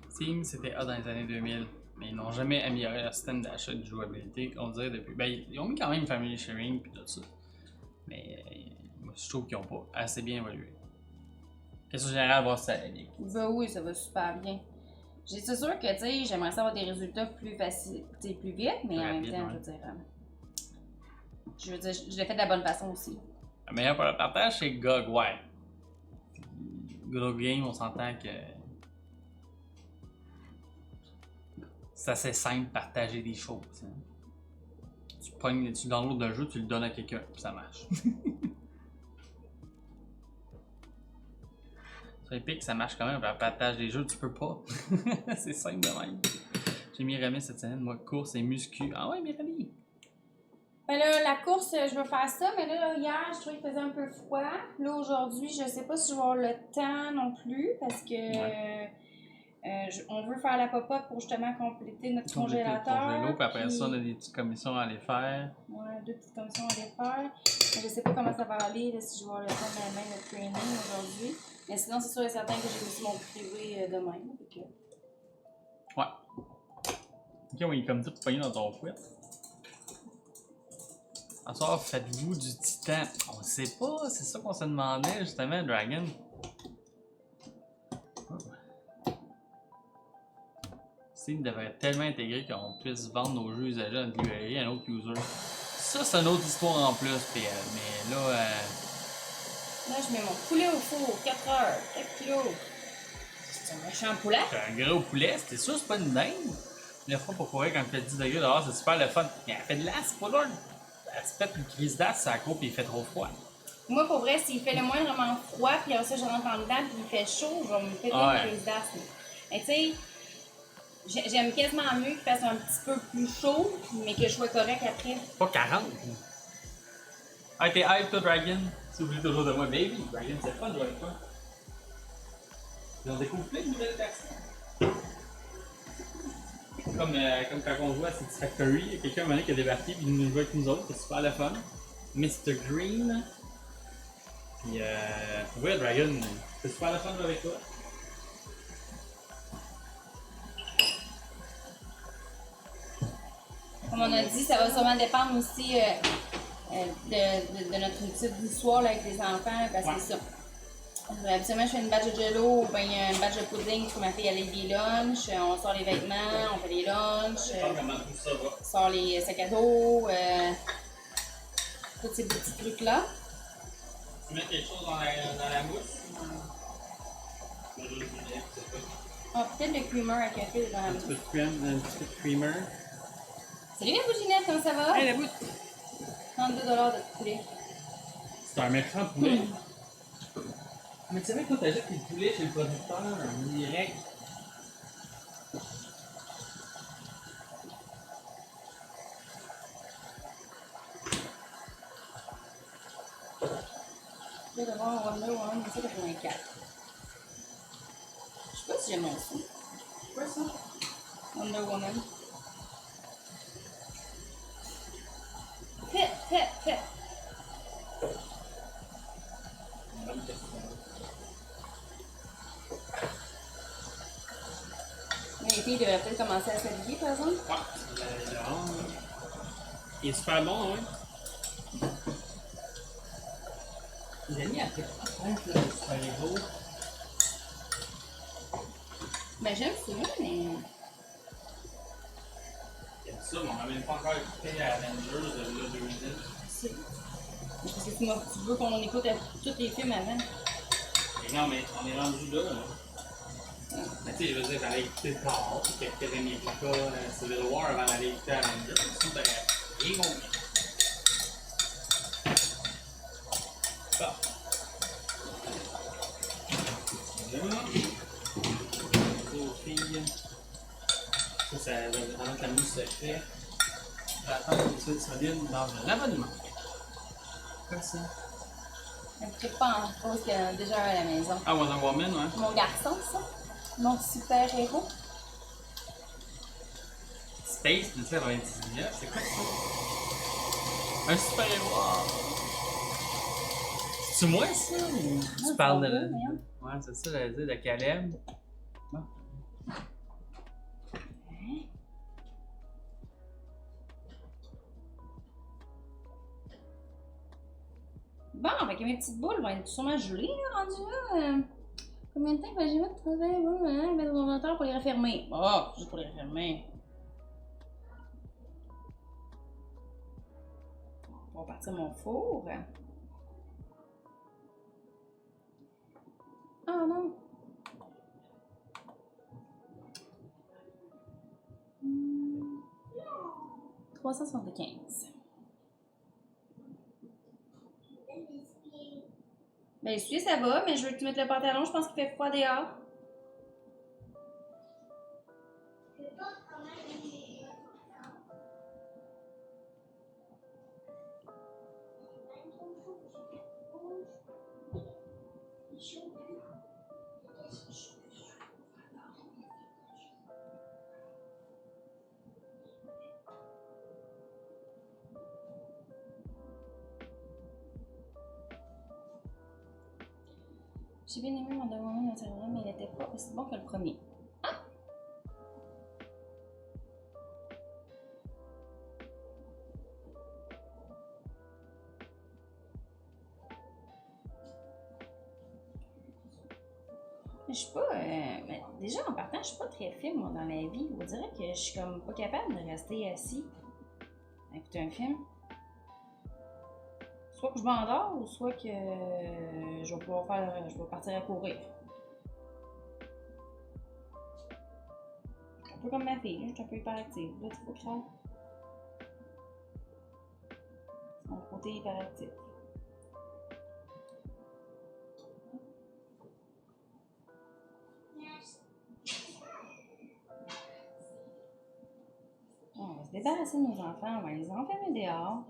Steam, c'était A dans les années 2000, mais ils n'ont jamais amélioré leur système d'achat de jouabilité, on dirait depuis. Ben, ils ont mis quand même Family Sharing puis tout ça. Mais moi, je trouve qu'ils n'ont pas assez bien évolué. Question générale, voir si ça allait bien. Ben oui, ça va super bien. C'est sûr que, tu sais, j'aimerais ça avoir des résultats plus faciles, plus vite, mais en même temps, je veux dire, je l'ai fait de la bonne façon aussi. Le meilleur pour le partage, c'est GOG, ouais. GOG Game, on s'entend que c'est assez simple de partager des choses. Hein. Tu downloads un jeu, tu le donnes à quelqu'un, puis ça marche. Sur Epic, ça marche quand même, le partage des jeux, tu peux pas. C'est simple de même. J'ai mis Rémi cette semaine, moi, course et muscu. Ah ouais, Mirami! Ben là, la course, je veux faire ça, mais là, hier, je trouvais qu'il faisait un peu froid. Là, aujourd'hui, je sais pas si je vais avoir le temps non plus, parce que on veut faire la pop-up pour justement compléter notre congélateur. Congélo, puis après ça, on a des petites commissions à aller faire. Ouais, 2 petites commissions à aller faire. Mais je sais pas comment ça va aller, là, si je vais avoir le temps de même le training aujourd'hui. Mais sinon, c'est sûr et certain que j'ai aussi mon privé demain. Donc, ouais. Ok, oui, comme ça, pour pogner dans ton fouet. En soir, faites-vous du titan? On sait pas, c'est ça qu'on se demandait justement, Dragon. Steam devrait être tellement intégré qu'on puisse vendre nos jeux usagés à notre librairie à un autre user. Ça, c'est une autre histoire en plus, PL. Mais là, là, je mets mon poulet au four, 4 heures, 4 kilos. C'est un méchant poulet. C'est un gros poulet, c'était sûr, c'est pas une dinde. Le froid pour courir quand il fait 10 degrés dehors, c'est super le fun. Mais elle fait de l'as, c'est pas loin. Elle se pète une crise d'as, ça court puis il fait trop froid. Moi, pour vrai, s'il fait le moindrement froid, puis après ça, je rentre en dedans, puis il fait chaud, je vais me péter une crise d'as. Mais tu sais, j'aime quasiment mieux qu'il fasse un petit peu plus chaud, mais que je sois correct après. Pas 40. Ah, t'es hype, toi, Dragon? Tu oublies toujours de moi, baby. Dragon, c'est fun de jouer avec toi. Ils ont découvert plein de nouvelles personnes. Comme quand on jouait à Satisfactory, il y a quelqu'un à un moment qui a débarqué et il nous jouait avec nous autres, c'est super le fun. Mr. Green. Puis, ouais, Dragon, c'est super le fun de jouer avec toi. Comme on a dit, ça va sûrement dépendre aussi de notre étude du soir là, avec les enfants, parce que c'est ça. Habituellement, je fais une batch de jello ou bien une batch de pudding pour ma fille aller des lunchs. On sort les vêtements, on fait les lunchs. On sort les sacs à dos. Tous ces petits trucs-là. Tu mets quelque chose dans la mousse? Ah, peut-être le creamer à café dans la mousse. Un petit peu de creamer. Salut ma bouginette, comment ça va? Hey, la boute! 32$ de poulet. C'est un méchant poulet. Mais tu savais que toi t'achètes tes poulets chez le producteur, direct. Là, devant Wonder Woman 1984. Je sais pas si j'aime ça. C'est quoi ça? Wonder Woman. Fait. Mais les filles devraient peut-être commencer à s'habiller, par exemple. Ouais, il est super bon, hein? Les amis, après le super-héros. Ben, j'aime ça, mais. J'aime ça, mais on n'a même pas encore écouté Avengers de 2000. C'est. Parce que tu veux qu'on écoute tous les films avant. Mais non, mais on est rendu là. Mais tu sais, je veux dire, t'allais écouter Thor, puis Captain America, Civil War avant d'aller écouter Avengers. Sinon, t'aurais rien compris. Bon. Là. Aux filles. Ça va rendre la mousse fait. J'attends que les suites solides dans un abonnement. Quoi ça? Un truc pas en cause qu'il y en a déjà un à la maison. Ah, Wonder Woman, ouais. Mon garçon, ça. Mon super héros. Space 1799, c'est quoi ça? Un super héros. C'est moi ça? Ou tu parles de. Ouais, c'est ça, j'allais dire, de Caleb. Bon. Bon, avec mes petites boules vont être sûrement gelées, là, rendu là. Combien de temps que j'ai mis de travailler? Bon, mettre dans un temps pour les refermer. Oh, juste pour les refermer. On va partir mon four. Ah non. Hmm. 375. Ben, essuyer, ça va, mais je veux que tu mettes le pantalon. Je pense qu'il fait froid dehors. J'ai bien aimé Wonder Woman dans ce mais il n'était pas aussi bon que le premier. Ah! Je suis pas. Mais déjà, en partant, je suis pas très film, moi, dans la vie. On dirait que je suis comme pas capable de rester assis à écouter un film. Soit que je m'endors, ou soit que je vais pouvoir faire. Je vais partir à courir. Je suis un peu comme ma fille, je suis un peu hyperactive. Là, tu peux craindre. C'est mon côté hyperactif. On va se débarrasser de nos enfants, on va les enfermer dehors.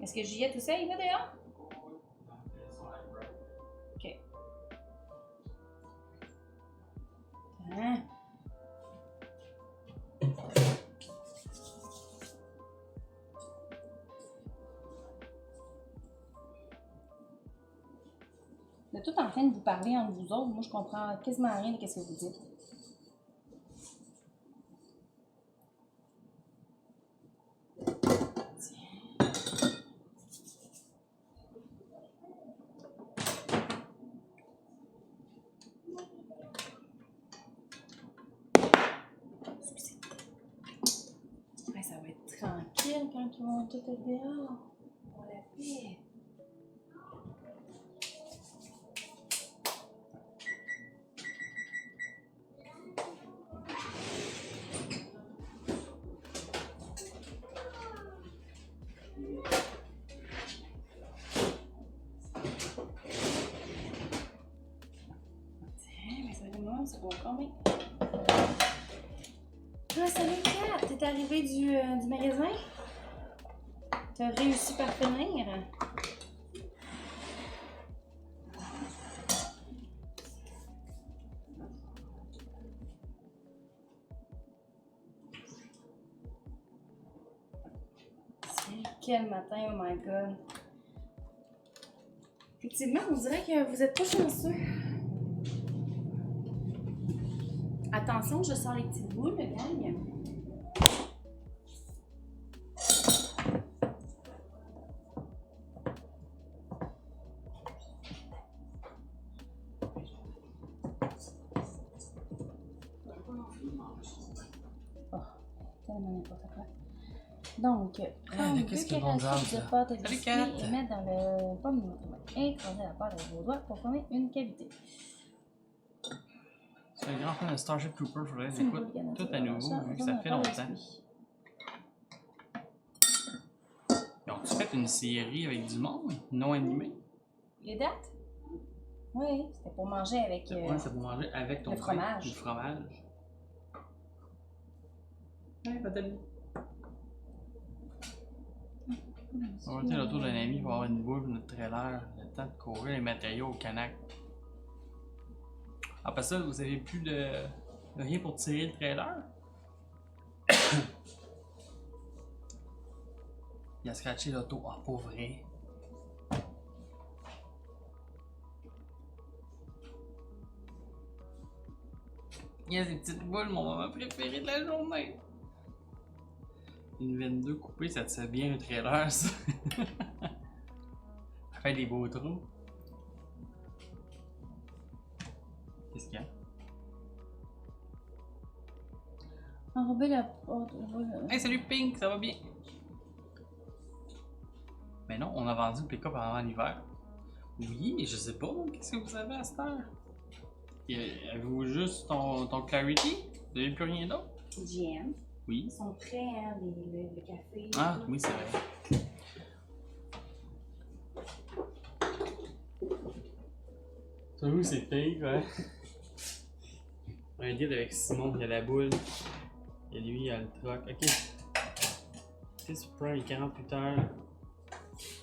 Est-ce que Juliette aussi, il va dehors? Ok. Hein? Vous êtes tout en train de vous parler entre vous autres. Moi, je comprends quasiment rien de ce que vous dites. Ouais, ça va être tranquille quand ils vont tout être dehors. Pour la paix. C'est bon quand même. Ah, salut Kat! T'es arrivée du magasin? T'as réussi par finir? Quel matin, oh my god! Effectivement, on dirait que vous êtes pas chanceux. Attention, je sors les petites boules, gang. Oh, tellement n'importe quoi. Donc, prendre deux cuillères à soupe de pâte à biscuit et mettre dans le pomme de mouton. Écraser la pâte avec vos doigts pour former une cavité. C'est un grand fan de Starship Troopers, je voudrais l'écouter tout à nouveau, vu que ça fait longtemps. Donc, tu fais une série avec du monde non animé? Les dates? Oui, c'était pour manger avec Ouais, c'est pour manger avec ton le pain. fromage. Le fromage. Ouais, pas tellement. On va dire autour d'un ami pour avoir une boule, notre trailer, le temps de courir les matériaux au Canac. Après ça, vous avez plus de rien pour tirer le trailer? Il a scratché l'auto. Ah, pour vrai. Il y a ces petites boules, mon moment préféré de la journée. Une 22 coupée, ça te fait bien le trailer, ça. Ça fait des beaux trous. Qu'est-ce qu'il y a? Enrober la porte. Hey, salut Pink, ça va bien? Mais non, on a vendu le pick-up avant l'hiver. Oui, mais je sais pas, qu'est-ce que vous avez à cette heure? Avez-vous juste ton Clarity? Vous n'avez plus rien d'autre? GM. Oui. Ils sont prêts, hein, le café. Ah, oui, c'est vrai. Ça vous, c'est Pink, ouais. Un deal avec Simon, il y a la boule. Et lui, il y a le truck. Ok. C'est sur Prime, 48 heures.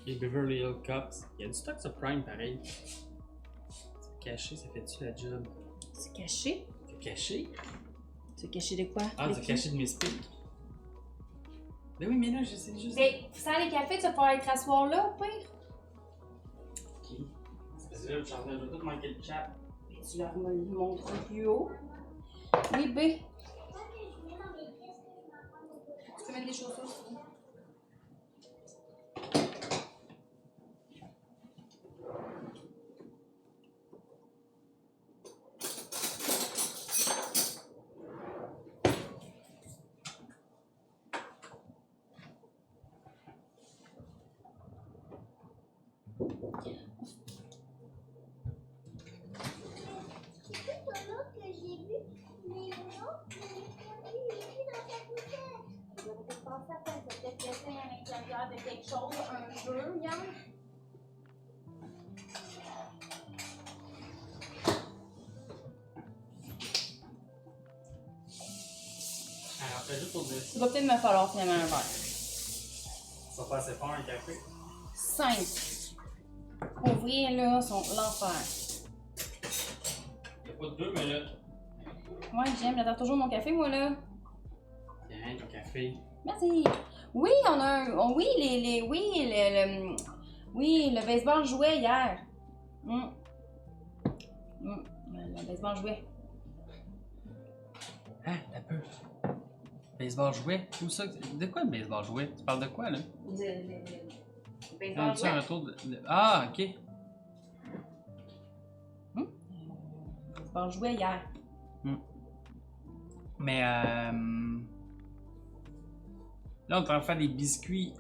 Les Beverly Hills Cops. Il y a du stock sur Prime, pareil. C'est caché, ça fait-tu la job? C'est caché? C'est caché? C'est caché de quoi? Ah, c'est caché de Miss Pink. Ben oui, mais là, je sais juste. Mais, sans les cafés, tu vas pouvoir être asseoir là, au pire? Ok. C'est parce que là, je suis en train de tout manquer le chat. Mais tu leur montres plus haut. Oui, B. Tu peux mettre des chaussures? De quelque chose, un jeu, hier. Alors, fais juste pour dire Il ça. va peut-être me falloir finalement un verre. Ça va pas assez fort un café. 5. Ouvrir là, l'enfer. Y'a pas de 2 minutes. Ouais, j'adore toujours mon café, moi là. Tiens, ton café. Merci. Oui, on a un. Oui, oui, le baseball jouait hier. Le baseball jouait. Hein, t'as peu. Baseball jouet? Où ça? De quoi le baseball jouet? Tu parles de quoi là? Le baseball Un jouait. retour Ah, ok. Le baseball jouait hier. Mais là, on est en train de faire des biscuits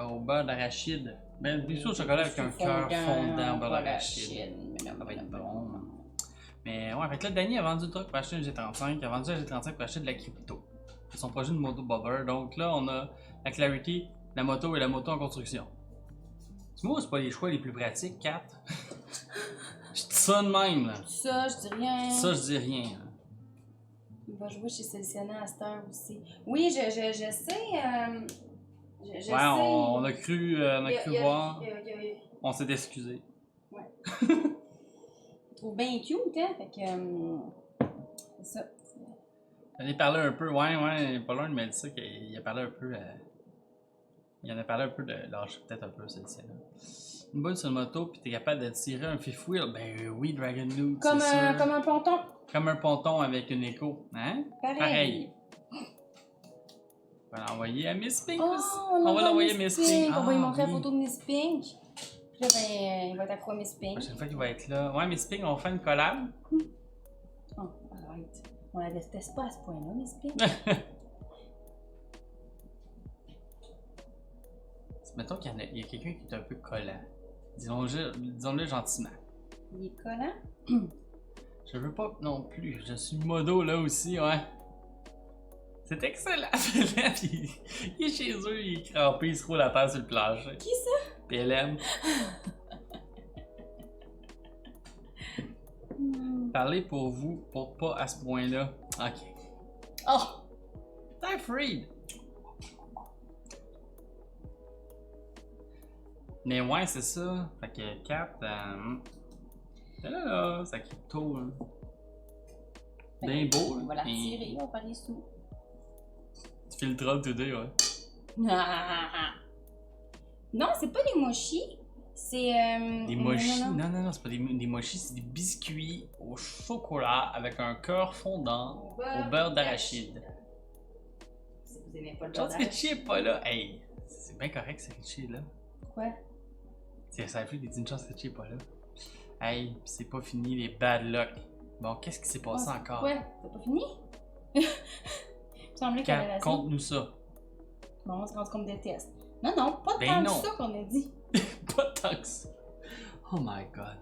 au beurre d'arachide. Ben, des biscuits au chocolat avec un cœur fondant au beurre d'arachide. Ça va être bon. Mais ouais, fait que là, Danny a vendu le truc pour acheter un G35. Il a vendu un G35 pour acheter de la crypto. C'est son projet de moto bobber. Donc là, on a la Clarity, la moto et la moto en construction. Moi, c'est pas les choix les plus pratiques, 4. Je dis ça de même, là. Ça, je dis rien. Ça, je dis rien. Là. Il va jouer chez Solutionnant à cette heure aussi. Oui, je sais. Je sais. On a cru, voir. Il On s'est excusé. trouve bien cute, hein? Fait que. C'est ça. J'en ai parlé un peu, ouais, pas loin de me dire ça, qu'il a parlé un peu. Il en a parlé un peu de lâcher peut-être un peu celle-ci là. Une bonne sur le moto, puis t'es capable de tirer un fifth wheel. Ben oui, Dragon Loot. Comme un ponton. Comme un ponton avec une écho. Hein? Pareil. On va l'envoyer à Miss Pink Oh, aussi. On va l'envoyer à Miss Pink. On va lui montrer la oui. photo de Miss Pink. Puis là, ben, il va être accro à Miss Pink. La prochaine fois qu'il va être là. Ouais, Miss Pink, on fait une collab. Oh, arrête. On la déteste pas à ce point-là, Miss Pink. Mettons qu'il y a quelqu'un qui est un peu collant. Disons-le gentiment. Il est collant. Je veux pas non plus. Je suis modo là aussi, ouais. C'est excellent. Il est chez eux, il est crampé, il se roule à terre sur le plancher. Qui ça? PLM. Parlez pour vous, pour pas à ce point-là. Ok. Oh! T'es freed! Mais ouais, c'est ça. Fait que 4. Là, ça crypto. Hein. Bien beau. On va la Et- retirer, on va faire les sous. Tu fais le troll today, ouais. Non, c'est pas des mochis. C'est. Des mochis. Non, c'est pas des mochis, c'est des biscuits au chocolat avec un cœur fondant au beurre d'arachide. Si vous aimez pas le beurre Genre, d'arachide. Richie est pas là. Hey, c'est bien correct, c'est Richie là. Quoi? Ça a fait des une chance que Richie est pas là. Hey, c'est pas fini les bad luck. Bon, qu'est-ce qui s'est passé encore? Ouais, t'as pas fini? Il me semblait qu'elle avait Conte-nous ça. Bon, on se rend compte des tests. Non, non, pas Ben tant non. que ça qu'on a dit. Pas tant que ça. Oh my god.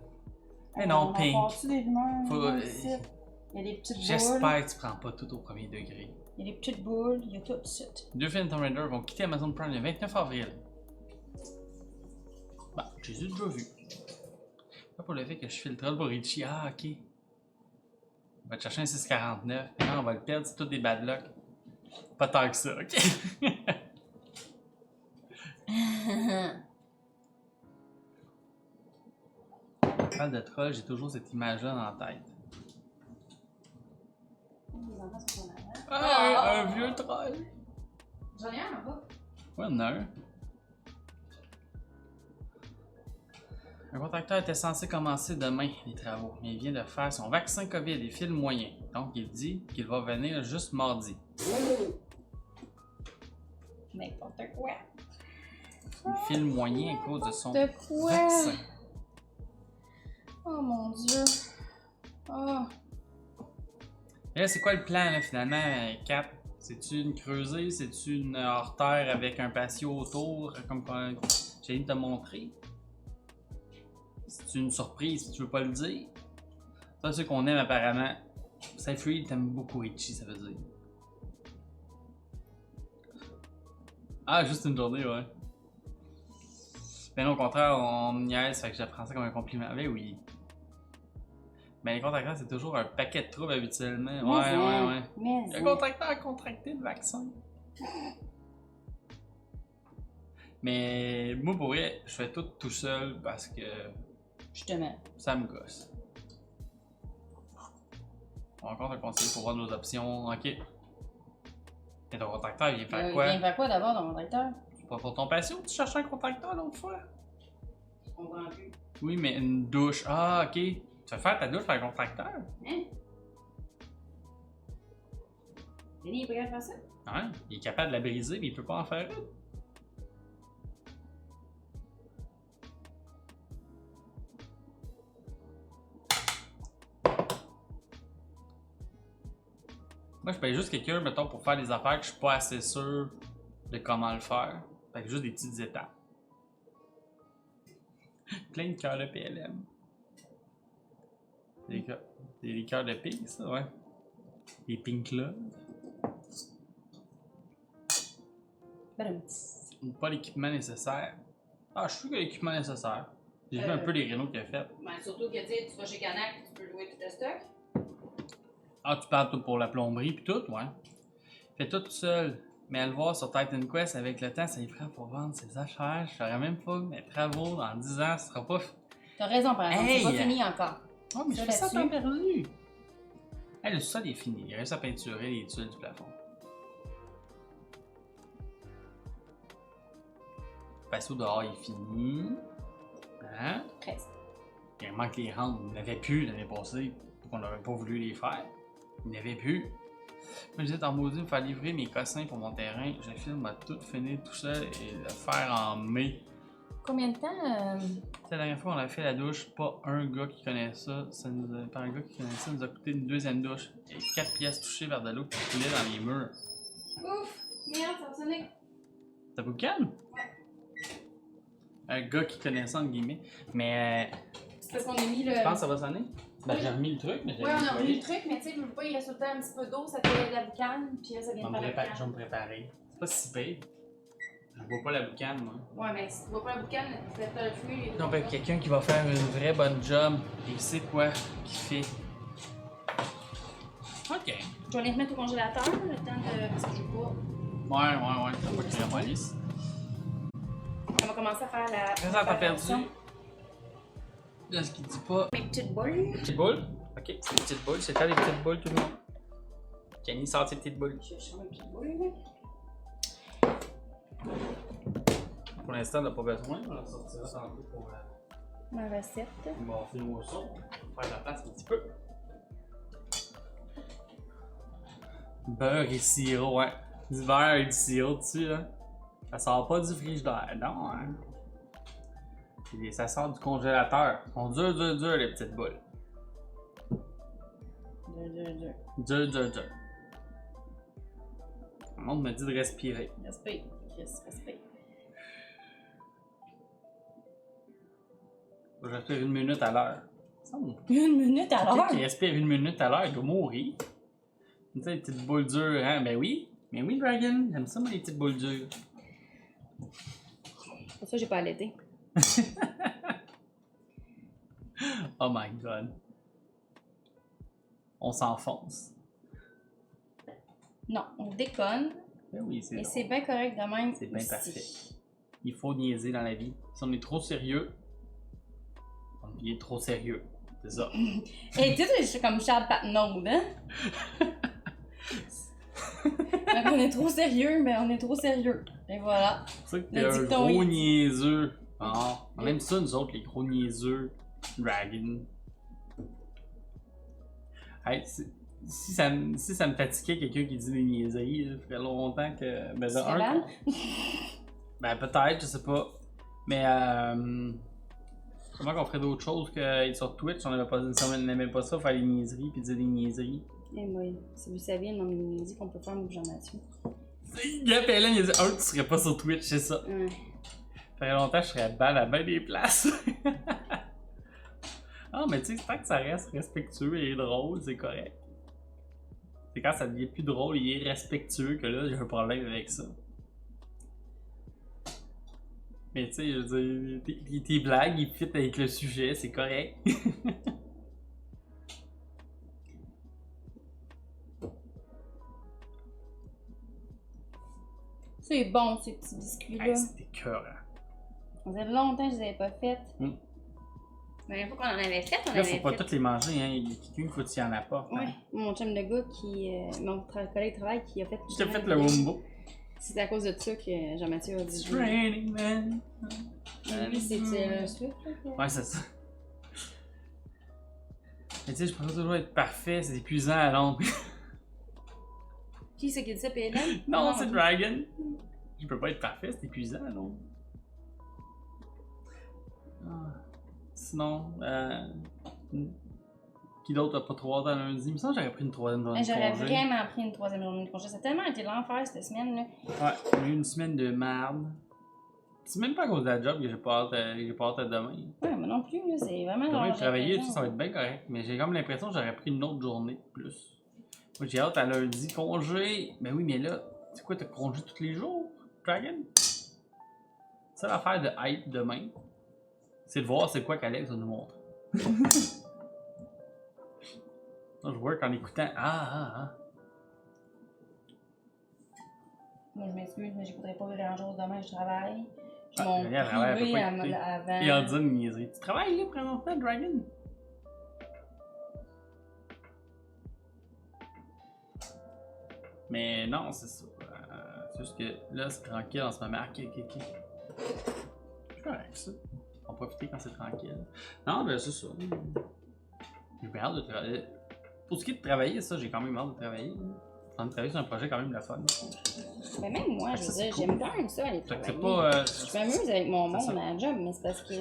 Mais On non, en Pink. part-tu des rumeurs, Faut- là, ici? Il y a des petites boules. J'espère que tu prends pas tout au premier degré. Il y a des petites boules, il y a tout ça. Deux films Tomb Raider vont quitter Amazon Prime le 29 avril. Bah, j'ai déjà vu. Pas pour le fait que je fais le troll pour Richie. Ah, ok. On va te chercher un 649. Non, on va le perdre, c'est tout des bad luck. Pas tant que ça, ok? Parle de troll, j'ai toujours cette image-là dans la tête. Les enfants sont en avant. Ah, un vieux troll! J'en ai un en bas. Ouais, il y en a un. Un contracteur était censé commencer demain les travaux, mais il vient de faire son vaccin COVID et file moyen. Donc, il dit qu'il va venir juste mardi. N'importe quoi. Il file moyen à cause de son De quoi? vaccin. Oh mon dieu. Oh. Et là, c'est quoi le plan, là, finalement, Kat? C'est-tu une creusée? C'est-tu une artère avec un patio autour, comme j'ai envie de te montrer? C'est une surprise si tu veux pas le dire? Ça, c'est ce qu'on aime apparemment. Seyfried t'aime beaucoup Richie, ça veut dire. Ah, juste une journée, ouais. Mais non, au contraire, on me niaise, fait que j'apprends ça comme un compliment. Mais oui. Mais les contracteurs, c'est toujours un paquet de troubles habituellement. Ouais. Mais Le contracteur a contracté le vaccin. Mais moi, pour vrai, je fais tout seul parce que justement. ça me gosse. On va encore te conseiller pour voir nos options. Ok. Et ton contracteur, il vient faire quoi? Il vient faire quoi d'abord dans mon tracteur? Pas pour ton patio, tu cherches un contracteur l'autre fois? Je comprends plus. Oui, mais une douche. Ah, ok. Tu vas faire ta douche avec un contracteur? Hein? Denis, il est pas capable de faire ça? Hein? Il est capable de la briser, mais il peut pas en faire une. Moi, je paye juste quelqu'un, mettons, pour faire des affaires que je suis pas assez sûr de comment le faire. Fait que juste des petites étapes. Plein de cœurs de PLM. Des cœurs de pink, ça, ouais. Des pink là. Badum. Pas l'équipement nécessaire. Ah, je suis sûr qu'il y a l'équipement nécessaire. J'ai vu un peu les rénaux qu'il a fait. Ben, surtout que tu vas chez Canac, tu peux louer tout le stock. Ah, tu parles tout pour la plomberie pis tout, ouais. Fait tout seul. Mais à le voir sur Titan Quest, avec le temps, ça y prend pour vendre ses affaires. Je ferais même pas mes travaux dans 10 ans, ce sera pas. T'as raison, par exemple, Hey! c'est pas fini encore. Oh, mais je Ça fais ça à là-dessus. temps perdu. Hey, le sol est fini. Il reste à peinturer les tuiles du plafond. Le patio dehors est fini. Hein? Presque. Il manque les rangs. Il n'avait plus l'année passée. On n'avait pas voulu les faire. Il n'avait plus. Moi, je disais en maudit me faire livrer mes cossins pour mon terrain. Je filme à tout finir tout seul et le faire en mai. Combien de temps? La dernière fois, on a fait la douche. Pas un gars qui connaît ça. Pas un gars qui connaît ça nous a coûté une deuxième douche. Et 4 pièces touchées vers de l'eau qui coulait dans les murs. Ouf! Merde, ça va sonner. Ça vous calme? Ouais. Un gars qui connaît ça, entre guillemets. Mais C'est parce qu'on a mis le. tu penses que ça va sonner? Ben, Oui. j'ai remis le truc, mais j'ai Ouais, on a remis le truc, mais tu sais, je veux pas, il reste tout le temps un petit peu d'eau, ça fait de la boucane, puis là, ça vient de faire la Je vais boucane. me préparer. C'est pas si pire. Je vois pas la boucane, moi. Ouais, mais si tu vois pas la boucane, tu fais pas le flux. Non, ben, quelqu'un qui va faire une vraie bonne job et sait quoi qu'il fait. Ok. Je vais les remettre au congélateur, le temps de. Parce que je veux pas. Ouais. Ça va être vraiment lisse. On va commencer à faire la. Qu'est-ce que t'as perdu? préparation. Là, ce qu'il dit pas. Mes petites boules. Petite boule? Ok, c'est des petites boules. C'est quoi les petites boules, tout le monde? Kenny sort ses petites boules. Je vais chercher mes petites boules. Pour l'instant, on n'a pas besoin. On va sortir ça un peu pour Ma recette. morcer nos sons. Faire la place un petit peu. Beurre et sirop, hein. Du beurre et du sirop dessus, hein. Ça sort pas du frigidaire, non, hein. Et ça sort du congélateur. Ils sont durs, les petites boules. Dur. Le monde me dit de respirer. Respect. Yes, respect. Je respire 1 minute à l'heure. 1 minute à Quelqu'un l'heure? qui respire 1 minute à l'heure, il doit mourir. Tu sais, les petites boules dures, hein? Ben oui, Dragon, j'aime ça, moi, les petites boules dures. Pour ça, j'ai pas allaité. Oh my god. On s'enfonce. Non, on déconne. Ben oui, c'est Et drôle. c'est bien correct de même. C'est bien aussi. parfait. Il faut niaiser dans la vie. Si on est trop sérieux, on est trop sérieux. C'est ça. Et tu sais, je suis comme Charles Patnaud, hein? Donc, on est trop sérieux, mais on est trop sérieux. Et voilà. C'est ça que t'es Le un dicton, gros il- niaiseux. Ah, on aime ça, nous autres, les gros niaiseux. Dragon. Hey, si ça me fatiguait quelqu'un qui dit des niaiseries, là, ça ferait longtemps que. Ben, de serais un, ban? ben peut-être, je sais pas. Mais comment qu'on ferait d'autres choses que sur Twitch, on n'aimait pas ça, faire des niaiseries puis dire des niaiseries. Eh oui, si vous saviez le nombre de niaiseries qu'on peut faire, mon Jean-Mathieu. Gap et Hélène, il dit tu serais pas sur Twitch, c'est ça. Ouais. Ça ferait longtemps que je serais ban à bien des places. Ah, mais tu sais, tant que ça reste respectueux et drôle, c'est correct. C'est quand ça devient plus drôle et irrespectueux que là, j'ai un problème avec ça. Mais tu sais, je veux dire, tes blagues, ils fit avec le sujet, c'est correct. C'est bon, ces petits biscuits-là. Hey, c'était cœur. Ça faisait longtemps que je les avais pas faites. Mm. La dernière fois qu'on en avait fait, on Là, avait faut pas fait. toutes les manger, hein. Il y a quelqu'un, faut que tu y en apportes. Ouais, Hein. mon chum de gars qui. Mon collègue de travail qui a fait. Je t'ai fait le Wumbo. C'est à cause de ça que Jean-Mathieu a dit. It's raining man. Lui, c'est le Swift. Là, Ouais, c'est ça. Mais tu sais, je peux pas toujours être parfait, c'est épuisant à longue. Qui c'est qui dit ça, PLM? Non, c'est Dragon. Je peux pas être parfait, c'est épuisant à longue. Ah. Sinon, qui d'autre a pas 3 ans lundi? Il me semble que j'aurais pris une 3e journée de J'aurais congé. vraiment pris une 3e journée de congé. Ça a tellement été l'enfer cette semaine-là. Ouais, j'ai eu une semaine de merde. C'est même pas à cause de la job que j'ai pas hâte à demain. Ouais, moi non plus, là, c'est vraiment. Demain, genre, travailler, j'ai ça va être bien correct. Mais j'ai comme l'impression que j'aurais pris une autre journée de plus. Moi, j'ai hâte à lundi, congé. Ben oui, mais là, c'est quoi, t'as congé tous les jours, Dragon? C'est l'affaire de hype demain. C'est de voir c'est quoi qu'Alex va nous montrer. Là, je vois qu'en écoutant. Moi, je m'excuse, mais j'écouterai pas grand-chose demain, je travaille. Je Ah, m'en regarde, elle peut privé pas écouter. avant. Et en disant une niaiserie. Tu travailles là, présentement, Dragon? Mais non, c'est ça. C'est juste que là, c'est tranquille en ce moment. Ok. C'est correct, ça. On va profiter quand c'est tranquille. Non, ben c'est ça. J'ai bien hâte de travailler. Pour ce qui est de travailler, ça, j'ai quand même hâte de travailler. Je suis en train de travailler sur un projet quand même de fun. Mais même moi, je Ça, veux c'est dire, cool. j'aime bien ça aller Fait que travailler. c'est pas. Je m'amuse avec mon c'est ça. monde à la job, mais c'est parce que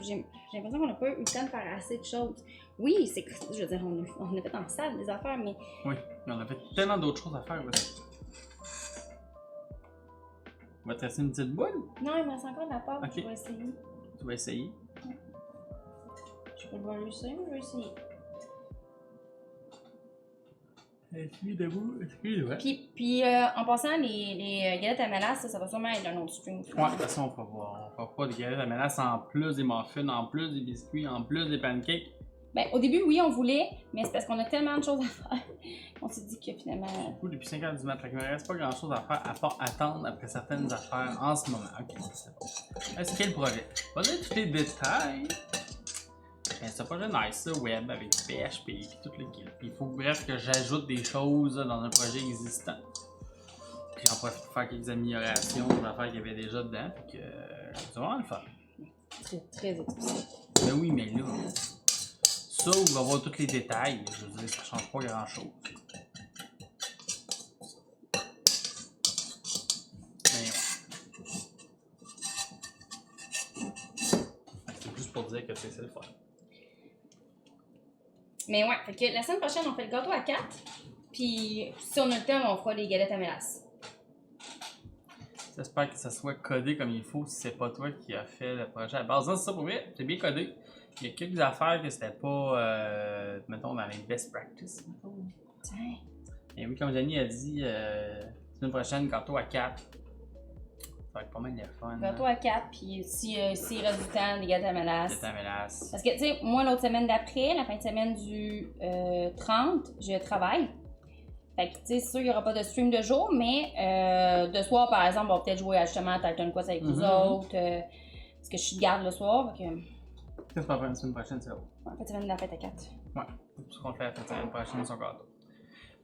j'ai l'impression qu'on n'a pas eu le temps de faire assez de choses. Oui, c'est que, je veux dire, on a fait en salle des affaires, mais Oui, mais on a fait tellement d'autres choses à faire. Là. On va te rester une petite boule. non, il me reste encore de la pâte, Ok. je vais essayer. Tu vas essayer. Je sais pas le voir réussir, mais je vais essayer. Suis debout, excuse-moi. Puis en passant, les galettes à mélasse, ça va sûrement être un autre stream. Ouais, de toute façon, on fera pas des galettes à mélasse en plus des muffins, en plus des biscuits, en plus des pancakes. Ben, au début, oui, on voulait, mais c'est parce qu'on a tellement de choses à faire qu'on s'est dit que finalement. Du coup, depuis 5 heures du matin, fait qu'il me reste pas grand chose à faire à part attendre après certaines affaires en ce moment. Ok, c'est bon. C'est quel projet? Pas dire tous les détails. Mais c'est un projet nice, ça, web, avec du PHP et tout le kit. Puis il faut bref que j'ajoute des choses dans un projet existant. Puis j'en profite pour faire quelques améliorations aux affaires qu'il y avait déjà dedans. Puis que c'est vraiment le fun. Très, très explicite. Mais oui, mais là, ça, on va voir tous les détails. Je veux dire, ça change pas grand chose. Mais ouais. C'est juste pour dire que c'est le fun. Mais ouais, fait que la semaine prochaine, on fait le gâteau à 4. Puis si on a le temps, on fera les galettes à mélasse. J'espère que ça soit codé comme il faut si c'est pas toi qui as fait le projet à la base. Non, c'est ça pour vrai, c'est bien codé. Il y a quelques affaires que c'était pas, mettons, dans les best practices. Tiens. Et oui, comme Jenny a dit, semaine prochaine, gâteau à 4. Ça va être pas mal de fun. Gâteau à 4, puis s'il reste du temps, des galettes à mélasse. Gâteau à mélasse. Parce que, tu sais, moi, l'autre semaine d'après, la fin de semaine du 30, je travaille. Fait que, tu sais, c'est sûr qu'il n'y aura pas de stream de jour, mais de soir, par exemple, on va peut-être jouer à justement Titan Quest avec vous autres. Parce que je suis de garde le soir. Fait que... Qu'est-ce qu'on va faire la semaine prochaine, c'est là? Ouais, la fin de semaine de la fête à 4. Ouais, tout ce qu'on fait la semaine prochaine, son gâteau.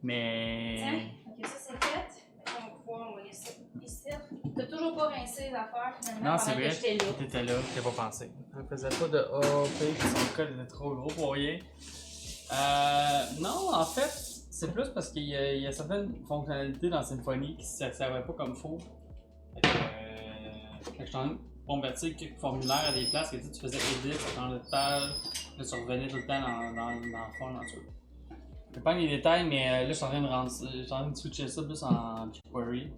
Mais. Tiens, ok, ça c'est fait. On va pouvoir envoyer ça ici. T'as toujours pas rincé les affaires finalement. Non, c'est vrai. J'étais là. T'étais là, t'as pas pensé. On faisait pas de AOP, puis son code était trop gros pour rien. Non, en fait, c'est plus parce qu'il y a certaines fonctionnalités dans Symfony qui ne servaient pas comme faut. Fait que je suis en train de convertir quelques formulaires à des places que tu faisais edit, tu changeais de page, là tu revenais tout le temps dans le fond, en tout cas. Je vais pas les détails, mais là je suis en train de switcher ça plus en jQuery.